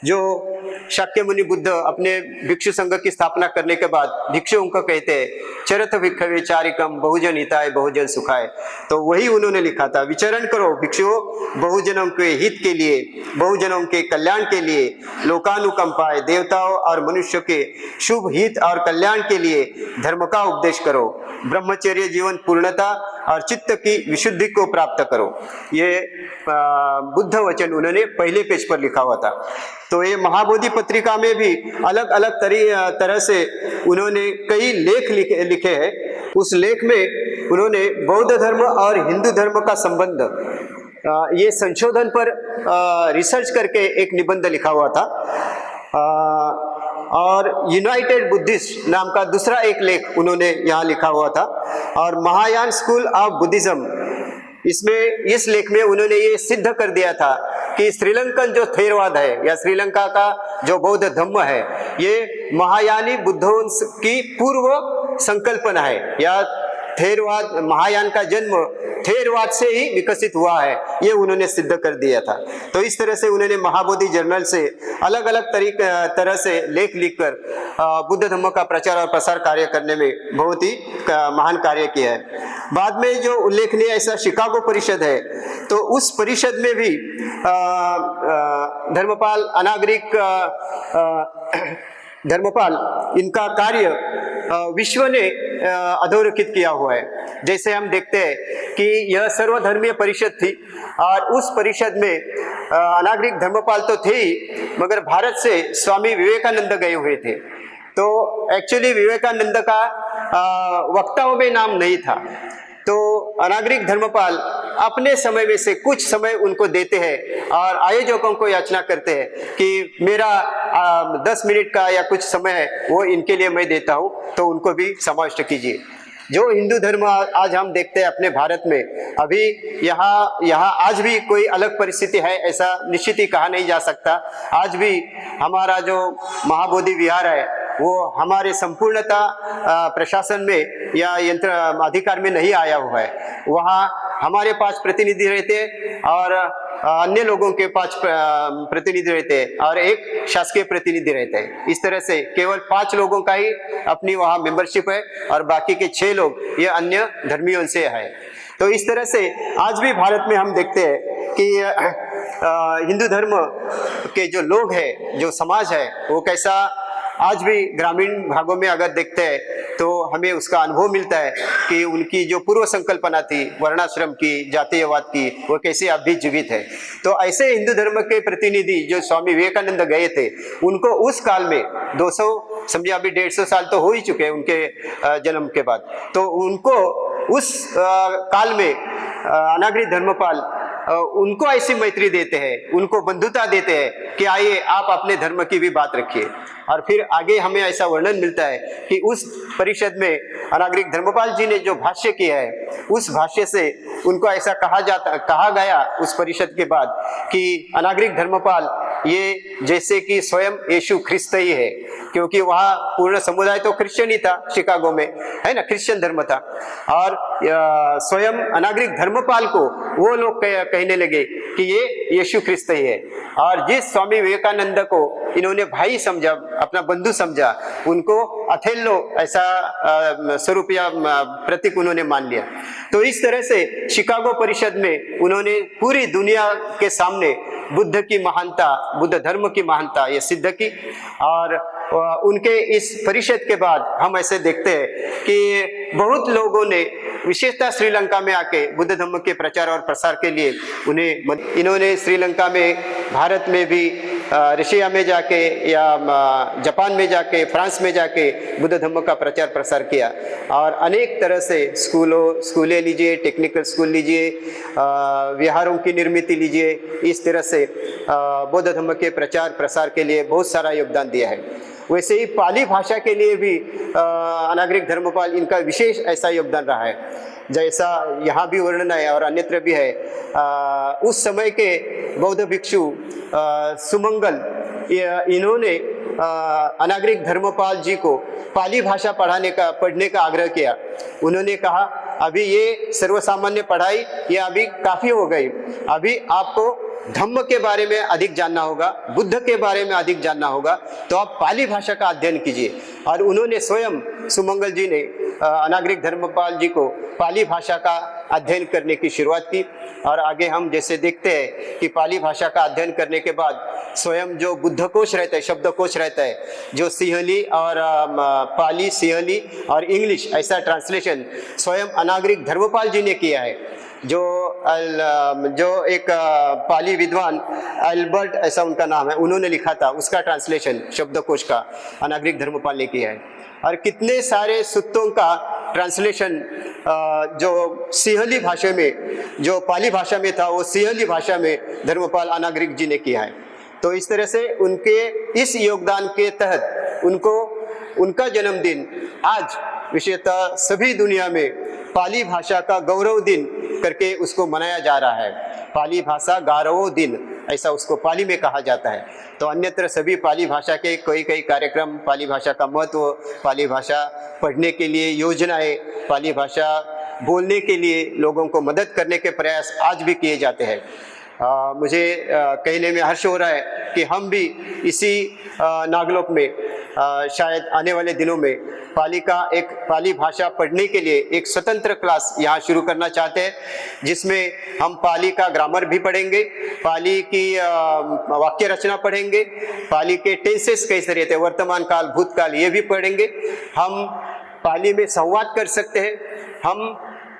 जो शाक्यमुनि बुद्ध अपने भिक्षु संघ की स्थापना करने के बाद भिक्षुओं को कहते हैं, चरत भिक्षवे चारिकम बहुजन हिताय बहुजन सुखाय। तो वही उन्होंने लिखा था, विचरण करो भिक्षुओं बहुजनों के हित के लिए, बहुजनों के कल्याण के लिए, लोकानुकंपाय, देवताओं और मनुष्य के शुभ हित और कल्याण के लिए धर्म का उपदेश करो, ब्रह्मचर्य जीवन पूर्णता और चित्त की विशुद्धि को प्राप्त करो। ये बुद्ध वचन उन्होंने पहले पेज पर लिखा हुआ था। तो ये महाबोधि पत्रिका में भी अलग अलग तरह से उन्होंने कई लेख लिखे हैं। उस लेख में उन्होंने बौद्ध धर्म और हिंदू धर्म का संबंध, ये संशोधन पर रिसर्च करके एक निबंध लिखा हुआ था और यूनाइटेड बुद्धिस्ट नाम का दूसरा एक लेख उन्होंने यहाँ लिखा हुआ था और महायान स्कूल ऑफ बुद्धिज्म, इसमें इस लेख में उन्होंने ये सिद्ध कर दिया था कि श्रीलंकन जो थेरवाद है या श्रीलंका का जो बौद्ध धम्म है, ये महायानी बुद्धवंश की पूर्व संकल्पना है या थेरवाद, महायान का जन्म थेरवाद से ही विकसित हुआ है, ये उन्होंने सिद्ध कर दिया था। तो इस तरह से उन्होंने महाबोधि जर्नल से अलग अलग तरह से लेख लिखकर बुद्ध धर्म का प्रचार और प्रसार कार्य करने में बहुत ही महान कार्य किया है। बाद में जो उल्लेखनीय ऐसा शिकागो परिषद है, तो उस परिषद में भी धर्मपाल अनागरिक धर्मपाल इनका कार्य विश्व ने अधोरेखित किया हुआ है। जैसे हम देखते हैं कि यह सर्वधर्मीय परिषद थी और उस परिषद में अनागरिक धर्मपाल तो थे ही, मगर भारत से स्वामी विवेकानंद गए हुए थे। तो एक्चुअली विवेकानंद का वक्ताओं में नाम नहीं था। तो अनागरिक धर्मपाल अपने समय में से कुछ समय उनको देते हैं और आयोजकों को याचना करते हैं कि मेरा 10 मिनट का या कुछ समय है वो इनके लिए मैं देता हूं, तो उनको भी समाविष्ट कीजिए। जो हिंदू धर्म आज हम देखते हैं अपने भारत में, अभी यहाँ आज भी कोई अलग परिस्थिति है ऐसा निश्चित ही कहा नहीं जा सकता। आज भी हमारा जो महाबोधि विहार है वो हमारे संपूर्णता प्रशासन में या यंत्र अधिकार में नहीं आया हुआ है। वहाँ हमारे 5 प्रतिनिधि रहते हैं और अन्य लोगों के 5 प्रतिनिधि रहते हैं और 1 शासकीय प्रतिनिधि रहते हैं। इस तरह से केवल 5 लोगों का ही अपनी वहाँ मेंबरशिप है और बाकी के 6 लोग ये अन्य धर्मियों से है। तो इस तरह से आज भी भारत में हम देखते हैं कि हिंदू धर्म के जो लोग हैं, जो समाज है, वो कैसा आज भी ग्रामीण भागों में अगर देखते हैं तो हमें उसका अनुभव मिलता है कि उनकी जो पूर्व संकल्पना थी वर्णाश्रम की, जातीयवाद की, वो कैसे अब भी जीवित है। तो ऐसे हिंदू धर्म के प्रतिनिधि जो स्वामी विवेकानंद गए थे, उनको उस काल में 200 समझिए अभी 150 साल तो हो ही चुके हैं उनके जन्म के बाद, तो उनको उस काल में अनागरिक धर्मपाल उनको ऐसी मैत्री देते हैं, उनको बंधुता देते हैं कि आइए आप अपने धर्म की भी बात रखिए। और फिर आगे हमें ऐसा वर्णन मिलता है कि उस परिषद में अनागरिक धर्मपाल जी ने जो भाष्य किया है, उस भाष्य से उनको ऐसा कहा गया उस परिषद के बाद कि अनागरिक धर्मपाल ये जैसे कि स्वयं यीशु ख्रिस्त ही है, क्योंकि वहाँ पूर्ण समुदाय तो क्रिश्चियन ही था, शिकागो में है ना, क्रिश्चियन धर्म था। और स्वयं अनागरिक धर्मपाल को वो लोग कहने लगे कि ये यीशु ख्रिस्त ही है। और जिस स्वामी विवेकानंद को इन्होंने भाई समझा, अपना बंधु समझा, उनको अथेल्लो ऐसा स्वरूप या प्रतीक उन्होंने मान लिया। तो इस तरह से शिकागो परिषद में उन्होंने पूरी दुनिया के सामने बुद्ध की महानता, बुद्ध धर्म की महानता ये सिद्ध की। और उनके इस परिषद के बाद हम ऐसे देखते हैं कि बहुत लोगों ने विशेषतः श्रीलंका में आके बुद्ध धर्म के प्रचार और प्रसार के लिए इन्होंने श्रीलंका में, भारत में भी, रशिया में जाके या जापान में जाके, फ्रांस में जाके बुद्ध धर्म का प्रचार प्रसार किया। और अनेक तरह से स्कूलें लीजिए, टेक्निकल स्कूल लीजिए, विहारों की निर्मित लीजिए, इस तरह से बौद्ध धर्म के प्रचार प्रसार के लिए बहुत सारा योगदान दिया है। वैसे ही पाली भाषा के लिए भी अनागरिक धर्मपाल इनका विशेष ऐसा योगदान रहा है, जैसा यहाँ भी वर्णन है और अन्यत्र भी है। उस समय के बौद्ध भिक्षु सुमंगल, इन्होंने अनागरिक धर्मपाल जी को पाली भाषा पढ़ने का आग्रह किया। उन्होंने कहा अभी ये सर्वसामान्य पढ़ाई ये अभी काफ़ी हो गई, अभी आपको धम्म के बारे में अधिक जानना होगा, बुद्ध के बारे में अधिक जानना होगा, तो आप पाली भाषा का अध्ययन कीजिए। और उन्होंने स्वयं सुमंगल जी ने अनागरिक धर्मपाल जी को पाली भाषा का अध्ययन करने की शुरुआत की। और आगे हम जैसे देखते हैं कि पाली भाषा का अध्ययन करने के बाद स्वयं जो बुद्ध कोश रहता है, शब्दकोश रहता है, जो सिंहली और पाली, सिंहली और इंग्लिश ऐसा ट्रांसलेशन स्वयं अनागरिक धर्मपाल जी ने किया है। जो एक पाली विद्वान अल्बर्ट ऐसा उनका नाम है, उन्होंने लिखा था, उसका ट्रांसलेशन शब्दकोश का अनागरिक धर्मपाल ने किया है। और कितने सारे सूत्रों का ट्रांसलेशन जो सिंहली भाषा में, जो पाली भाषा में था, वो सिंहली भाषा में धर्मपाल अनागरिक जी ने किया है। तो इस तरह से उनके इस योगदान के तहत उनका जन्मदिन आज विशेषतः सभी दुनिया में पाली भाषा का गौरव दिन करके उसको मनाया जा रहा है। पाली भाषा 11वें दिन, ऐसा उसको पाली में कहा जाता है। तो अन्यत्र सभी पाली भाषा के कई कार्यक्रम, पाली भाषा का महत्व, पाली भाषा पढ़ने के लिए योजनाएं, पाली भाषा बोलने के लिए लोगों को मदद करने के प्रयास आज भी किए जाते हैं। मुझे कहने में हर्ष हो रहा है कि हम भी इसी नागलोक में शायद आने वाले दिनों में पाली भाषा पढ़ने के लिए एक स्वतंत्र क्लास यहाँ शुरू करना चाहते हैं, जिसमें हम पाली का ग्रामर भी पढ़ेंगे, पाली की वाक्य रचना पढ़ेंगे, पाली के टेंसेस कैसे रहते हैं, वर्तमान काल, भूतकाल, ये भी पढ़ेंगे। हम पाली में संवाद कर सकते हैं, हम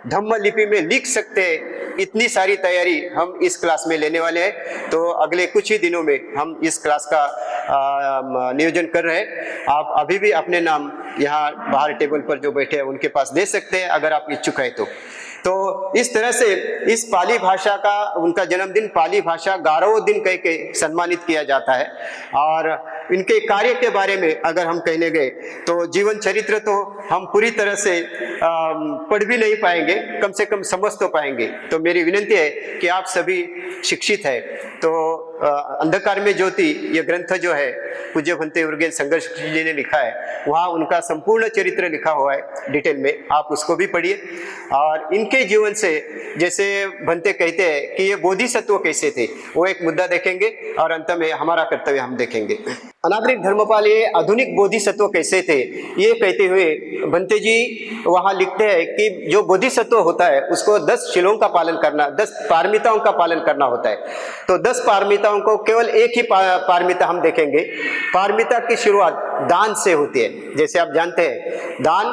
धम्म लिपि में लिख सकते हैं। इतनी सारी तैयारी हम इस क्लास में लेने वाले हैं। तो अगले कुछ ही दिनों में हम इस क्लास का नियोजन कर रहे हैं। आप अभी भी अपने नाम यहाँ बाहर टेबल पर जो बैठे हैं उनके पास दे सकते हैं, अगर आप इच्छुक है तो इस तरह से इस पाली भाषा का, उनका जन्मदिन पाली भाषा 11वें दिन कह के सम्मानित किया जाता है। और इनके कार्य के बारे में अगर हम कहने गए तो जीवन चरित्र तो हम पूरी तरह से पढ़ भी नहीं पाएंगे, कम से कम समझ तो पाएंगे। तो मेरी विनती है कि आप सभी शिक्षित है तो अंधकार में ज्योति ये ग्रंथ जो है पूज्य भंते उर्गेन संघर्ष जी ने लिखा है, वहाँ उनका संपूर्ण चरित्र लिखा हुआ है डिटेल में, आप उसको भी पढ़िए। और इनके जीवन से, जैसे भंते कहते हैं कि ये बोधिसत्व कैसे थे, वो एक मुद्दा देखेंगे और अंत में हमारा कर्तव्य हम देखेंगे। अनागरिक धर्मपाल ये आधुनिक बोधिसत्व कैसे थे, ये कहते हुए भंते जी वहाँ लिखते हैं कि जो बोधिसत्व होता है उसको 10 शीलों का पालन करना, 10 पारमिताओं का पालन करना होता है। तो 10 पारमिताओं को केवल एक ही पारमिता हम देखेंगे। पारमिता की शुरुआत दान से होती है। जैसे आप जानते हैं दान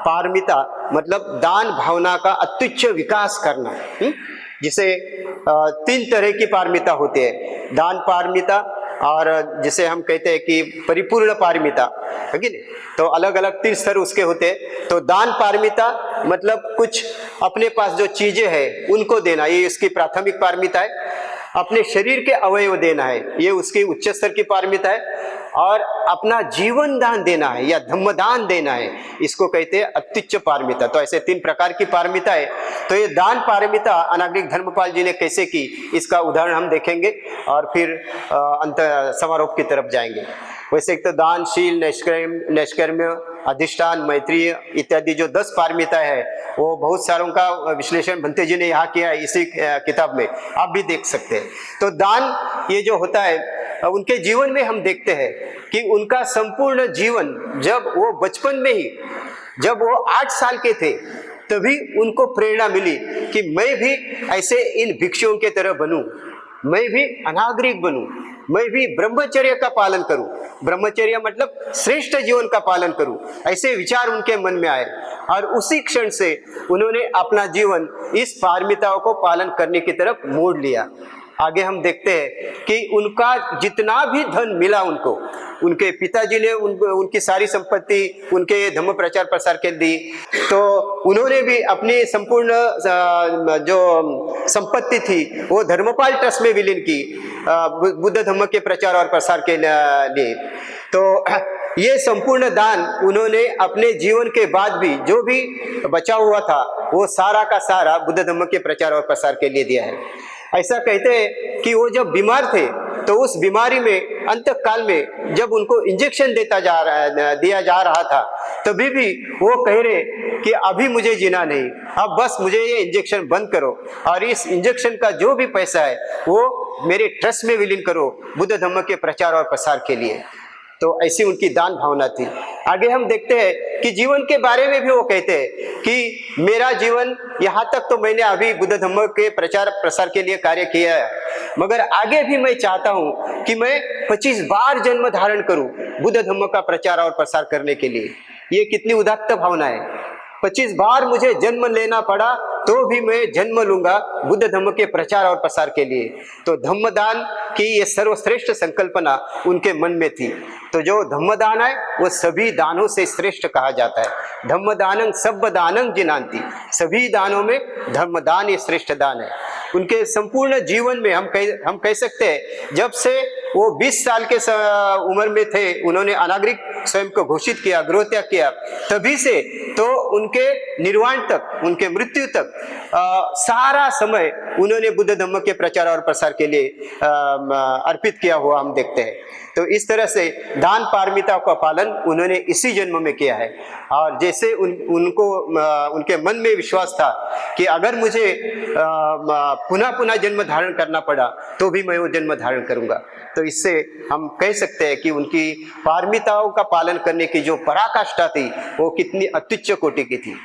पारमिता मतलब दान भावना का अत्युच्च विकास करना, जिसे 3 तरह की पारमिता होती है, दान पारमिता, और जिसे हम कहते हैं कि परिपूर्ण पारमिता, है कि नहीं। तो अलग अलग 3 स्तर उसके होते हैं। तो दान पारमिता मतलब कुछ अपने पास जो चीजें हैं उनको देना, ये इसकी प्राथमिक पारमिता है। अपने शरीर के अवयव देना है, ये उसकी उच्च स्तर की पारमिता है। और अपना जीवन दान देना है या धम्मदान देना है, इसको कहते हैं अत्युच्च पारमिता। तो ऐसे 3 प्रकार की पारमिता है। तो ये दान पारमिता अनागरिक धर्मपाल जी ने कैसे की, इसका उदाहरण हम देखेंगे और फिर अंत समारोह की तरफ जाएंगे। वैसे एक तो दान, शील, नैष्कर्म्य, अधिष्ठान, मैत्रीय इत्यादि जो 10 पारमिता है, वो बहुत सारों का विश्लेषण भंते जी ने यहाँ किया है इसी किताब में, आप भी देख सकते हैं। तो दान ये जो होता है उनके जीवन में हम देखते हैं कि उनका संपूर्ण जीवन, जब वो बचपन में ही, जब वो 8 साल के थे, तभी उनको प्रेरणा मिली कि मैं भी ऐसे इन भिक्षुओं के तरह बनूं, मैं भी अनागरिक बनूं, मैं भी ब्रह्मचर्य का पालन करूं, ब्रह्मचर्य मतलब श्रेष्ठ जीवन का पालन करूं, ऐसे विचार उनके मन में आए। और उसी क्षण से उन्होंने अपना जीवन इस पारमिताओं को पालन करने की तरफ मोड़ लिया। आगे हम देखते हैं कि उनका जितना भी धन मिला उनको, उनके पिताजी ने उनकी सारी संपत्ति उनके धम्म प्रचार प्रसार के दी। तो उन्होंने भी अपनी संपूर्ण जो संपत्ति थी वो धर्मपाल ट्रस्ट में विलीन की, बुद्ध धम्म के प्रचार और प्रसार के लिए। तो ये संपूर्ण दान उन्होंने अपने जीवन के बाद भी जो भी बचा हुआ था वो सारा का सारा बुद्ध धम्म के प्रचार और प्रसार के लिए दिया है। ऐसा कहते हैं कि वो जब बीमार थे तो उस बीमारी में अंतकाल में जब उनको इंजेक्शन दिया जा रहा था, तभी भी वो कह रहे कि अभी मुझे जीना नहीं, अब बस मुझे ये इंजेक्शन बंद करो और इस इंजेक्शन का जो भी पैसा है वो मेरे ट्रस्ट में विलीन करो बुद्ध धम्म के प्रचार और प्रसार के लिए। तो ऐसी उनकी दान भावना थी। आगे हम देखते हैं कि जीवन के बारे में भी वो कहते हैं कि मेरा जीवन यहाँ तक तो मैंने अभी बुद्ध धम्म के प्रचार प्रसार के लिए कार्य किया है, मगर आगे भी मैं चाहता हूँ कि मैं 25 बार जन्म धारण करूँ बुद्ध धम्म का प्रचार और प्रसार करने के लिए। ये कितनी उदात्त भावना है। 25 बार मुझे जन्म लेना पड़ा तो भी मैं जन्म लूंगा बुद्ध धम्म के प्रचार और प्रसार के लिए। तो धम्मदान की ये सर्वश्रेष्ठ संकल्पना उनके मन में थी। तो जो धम्मदान है वो सभी दानों से श्रेष्ठ कहा जाता है। धम्मदानं सब दानं जिनांति, सभी दानों में धर्मदान ये श्रेष्ठ दान है। उनके संपूर्ण जीवन में हम कह सकते हैं, जब से वो 20 साल के उम्र में थे, उन्होंने अनागरिक स्वयं को घोषित किया, गृह त्याग किया, तभी से तो उनके निर्वाण तक, उनके मृत्यु तक सारा समय उन्होंने बुद्ध धम्म के प्रचार और प्रसार के लिए अर्पित किया हुआ हम देखते हैं। तो इस तरह से दान पारमिता का पालन उन्होंने इसी जन्म में किया है। और जैसे उनको उनके मन में विश्वास था कि अगर मुझे पुनः पुनः जन्म धारण करना पड़ा तो भी मैं वो जन्म धारण करूंगा। तो इससे हम कह सकते हैं कि उनकी पारमिताओं का पालन करने की जो पराकाष्ठा थी वो कितनी अत्युच्च कोटि की थी।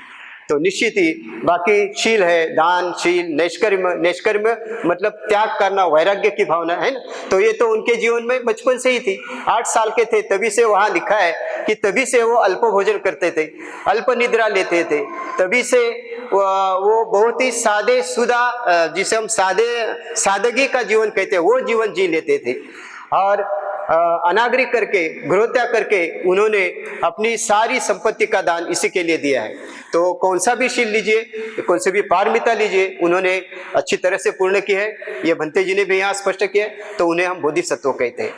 तो निश्चित ही बाकी शील है, दान, शील, निष्कर्म, निष्कर्म मतलब त्याग करना, वैराग्य की भावना है ना। तो ये तो उनके जीवन में बचपन से ही थी। 8 साल के थे तभी से वहां लिखा है कि तभी से वो अल्प भोजन करते थे, अल्प निद्रा लेते थे, तभी से वो बहुत ही सादे सुदा, जिसे हम सादगी का जीवन कहते हैं, वो जीवन जी लेते थे। और अनागरिक करके, गृहत्याग करके उन्होंने अपनी सारी संपत्ति का दान इसी के लिए दिया है। तो कौन सा भी शील लीजिए, कौन सी भी पारमिता लीजिए, उन्होंने अच्छी तरह से पूर्ण की है। ये भंते जी ने भी यहाँ स्पष्ट किया, तो उन्हें हम बोधिसत्व कहते हैं।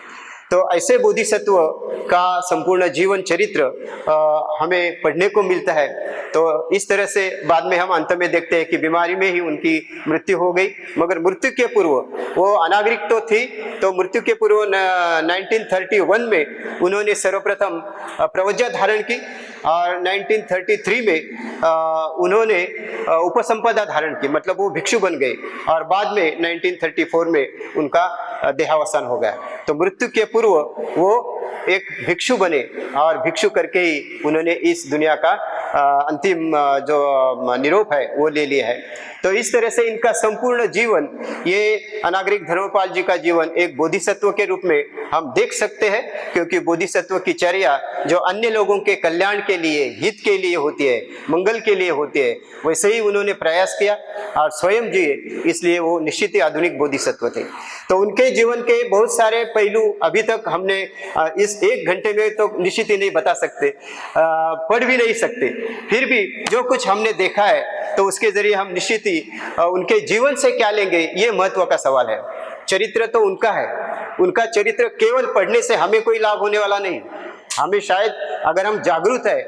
तो ऐसे बोधिसत्व का संपूर्ण जीवन चरित्र हमें पढ़ने को मिलता है। तो इस तरह से बाद में हम अंत में देखते हैं कि बीमारी में ही उनकी मृत्यु हो गई। मगर मृत्यु के पूर्व वो अनागरिक तो थी, तो मृत्यु के पूर्व 1931 में उन्होंने सर्वप्रथम प्रवज्ञा धारण की और 1933 में उन्होंने उपसंपदा धारण की, मतलब वो भिक्षु बन गए। और बाद में 1934 में उनका देहावसान हो गया। तो मृत्यु के पूर्व वो एक भिक्षु बने और भिक्षु करके ही उन्होंने इस दुनिया का अंतिम जो निरोप है वो ले लिया है। तो इस तरह से इनका संपूर्ण जीवन, ये अनागरिक धर्मपाल जी का जीवन एक बोधिसत्व के रूप में हम देख सकते हैं, क्योंकि बोधिसत्व की चर्या जो अन्य लोगों के कल्याण के लिए, हित के लिए होती है, मंगल के लिए होती है, वैसे ही उन्होंने प्रयास किया और स्वयं जिए, इसलिए वो निश्चित ही आधुनिक बोधिसत्व थे। तो उनके जीवन के बहुत सारे पहलू अभी तक हमने इस 1 घंटे में तो निश्चित ही नहीं बता सकते, पढ़ भी नहीं सकते। फिर भी जो कुछ हमने देखा है तो उसके जरिए हम निश्चित ही उनके जीवन से क्या लेंगे, ये महत्व का सवाल है। चरित्र तो उनका है, उनका चरित्र केवल पढ़ने से हमें कोई लाभ होने वाला नहीं। हमें शायद, अगर हम जागरूक है,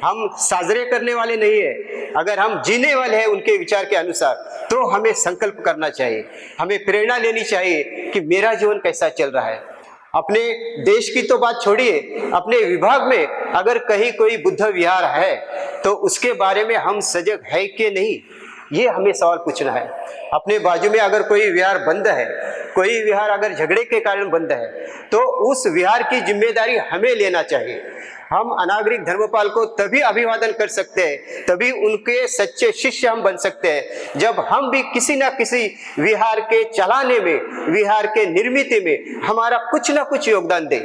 हम साजरे करने वाले नहीं है, अगर हम जीने वाले हैं उनके विचार के अनुसार, तो हमें संकल्प करना चाहिए, हमें प्रेरणा लेनी चाहिए कि मेरा जीवन कैसा चल रहा है। अपने देश की तो बात छोड़िए, अपने विभाग में अगर कहीं कोई बुद्ध विहार है तो उसके बारे में हम सजग है कि नहीं, ये हमें सवाल पूछना है। अपने बाजू में अगर कोई विहार बंद है, कोई विहार अगर झगड़े के कारण बंद है, तो उस विहार की जिम्मेदारी हमें लेना चाहिए। हम अनागरिक धर्मपाल को तभी अभिवादन कर सकते हैं, तभी उनके सच्चे शिष्य हम बन सकते हैं, जब हम भी किसी ना किसी विहार के चलाने में, विहार के निर्मित में हमारा कुछ ना कुछ योगदान दें।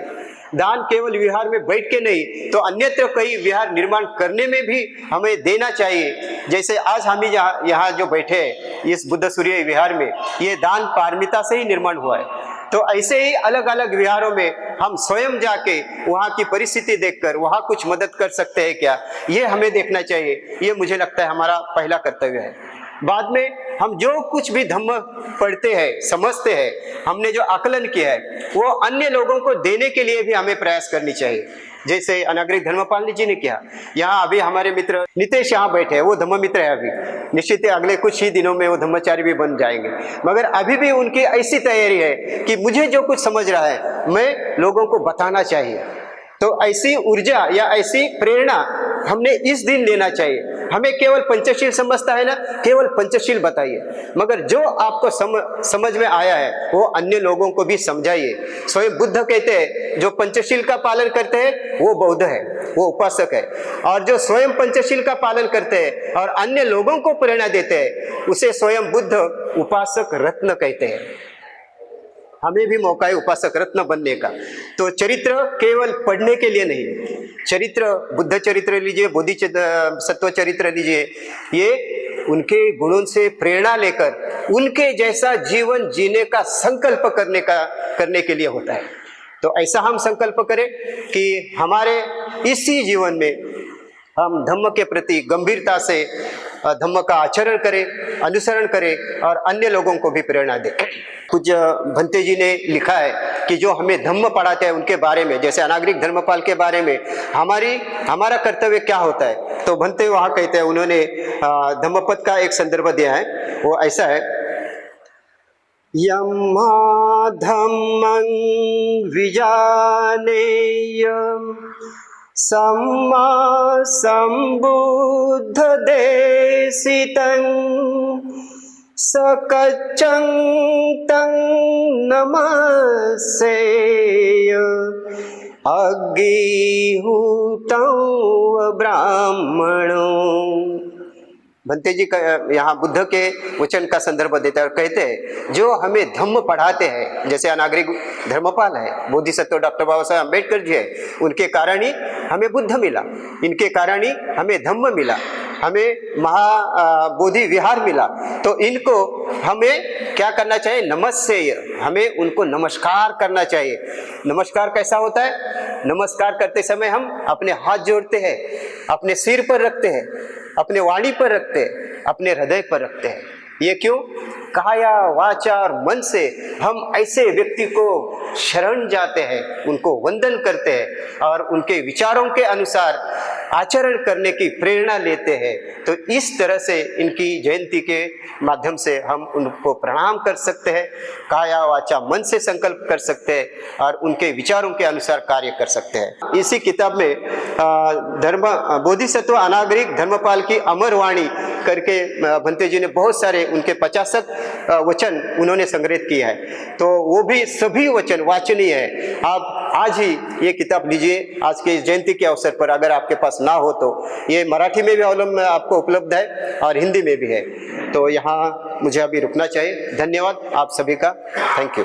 दान केवल विहार में बैठ के नहीं, तो अन्यत्र कई विहार निर्माण करने में भी हमें देना चाहिए। जैसे आज हम यहाँ जो बैठे हैं इस बुद्ध सूर्य विहार में, ये दान पारमिता से ही निर्माण हुआ है। तो ऐसे ही अलग अलग विहारों में हम स्वयं जाके वहाँ की परिस्थिति देखकर वहाँ कुछ मदद कर सकते हैं क्या, ये हमें देखना चाहिए। ये मुझे लगता है हमारा पहला कर्तव्य है। बाद में हम जो कुछ भी धम्म पढ़ते हैं, समझते हैं, हमने जो आकलन किया है, वो अन्य लोगों को देने के लिए भी हमें प्रयास करनी चाहिए। जैसे अनागरिक धर्मपाल जी ने किया। यहाँ अभी हमारे मित्र नितेश यहाँ बैठे हैं, वो धम्म मित्र है। अभी निश्चित ही अगले कुछ ही दिनों में वो धम्माचार्य भी बन जाएंगे, मगर अभी भी उनकी ऐसी तैयारी है कि मुझे जो कुछ समझ रहा है मैं लोगों को बताना चाहिए। तो ऐसी ऊर्जा या ऐसी प्रेरणा हमने इस दिन लेना चाहिए। हमें केवल पंचशील समझता है ना, केवल पंचशील बताइए, मगर जो आपको समझ में आया है वो अन्य लोगों को भी समझाइए। स्वयं बुद्ध कहते हैं जो पंचशील का पालन करते हैं वो बौद्ध है, वो उपासक है, और जो स्वयं पंचशील का पालन करते हैं और अन्य लोगों को प्रेरणा देते हैं उसे स्वयं बुद्ध उपासक रत्न कहते हैं। हमें भी मौका है उपासक रत्न बनने का। तो चरित्र केवल पढ़ने के लिए नहीं, चरित्र बुद्ध चरित्र लीजिए, बोधिसत्व चरित्र लीजिए, ये उनके गुणों से प्रेरणा लेकर उनके जैसा जीवन जीने का संकल्प करने के लिए होता है। तो ऐसा हम संकल्प करें कि हमारे इसी जीवन में हम धम्म के प्रति गंभीरता से धम्म का आचरण करें, अनुसरण करें और अन्य लोगों को भी प्रेरणा दें। कुछ भंते जी ने लिखा है कि जो हमें धम्म पढ़ाते हैं उनके बारे में, जैसे अनागरिक धर्मपाल के बारे में हमारा कर्तव्य क्या होता है, तो भंते वहाँ कहते हैं, उन्होंने धम्मपद का एक संदर्भ दिया है, वो ऐसा है, यम्मा धम्मं विजानेयम् सम्मा संबुद्ध देशितं सकच्चं तं नमस्सेय अग्निहूतं ब्राह्मणो। भंते जी का यहाँ बुद्ध के वचन का संदर्भ देते हैं और कहते हैं जो हमें धम्म पढ़ाते हैं, जैसे अनागरिक धर्मपाल है, बोधिसत्व डॉक्टर बाबा साहब अम्बेडकर जी है, उनके कारण ही हमें बुद्ध मिला, इनके कारण ही हमें धम्म मिला, हमें बोधि विहार मिला। तो इनको हमें क्या करना चाहिए, नमस्सेय, हमें उनको नमस्कार करना चाहिए। नमस्कार कैसा होता है, नमस्कार करते समय हम अपने हाथ जोड़ते हैं, अपने सिर पर रखते हैं, अपने वाणी पर रखते हैं, अपने हृदय पर रखते हैं। ये क्यों, काया वाचा और मन से हम ऐसे व्यक्ति को शरण जाते हैं, उनको वंदन करते हैं और उनके विचारों के अनुसार आचरण करने की प्रेरणा लेते हैं। तो इस तरह से इनकी जयंती के माध्यम से हम उनको प्रणाम कर सकते हैं, काया वाचा मन से संकल्प कर सकते हैं और उनके विचारों के अनुसार कार्य कर सकते हैं। इसी किताब में बोधिसत्व अनागरिक धर्मपाल की अमर वाणी करके भंते जी ने बहुत सारे उनके 50 वचन उन्होंने संग्रहित किया है, तो वो भी सभी वचन वाचनीय है। आप आज ही ये किताब लीजिए, आज के जयंती के अवसर पर, अगर आपके पास ना हो तो ये मराठी में भी अवलंब आपको उपलब्ध है और हिंदी में भी है। तो यहाँ मुझे अभी रुकना चाहिए। धन्यवाद आप सभी का, थैंक यू।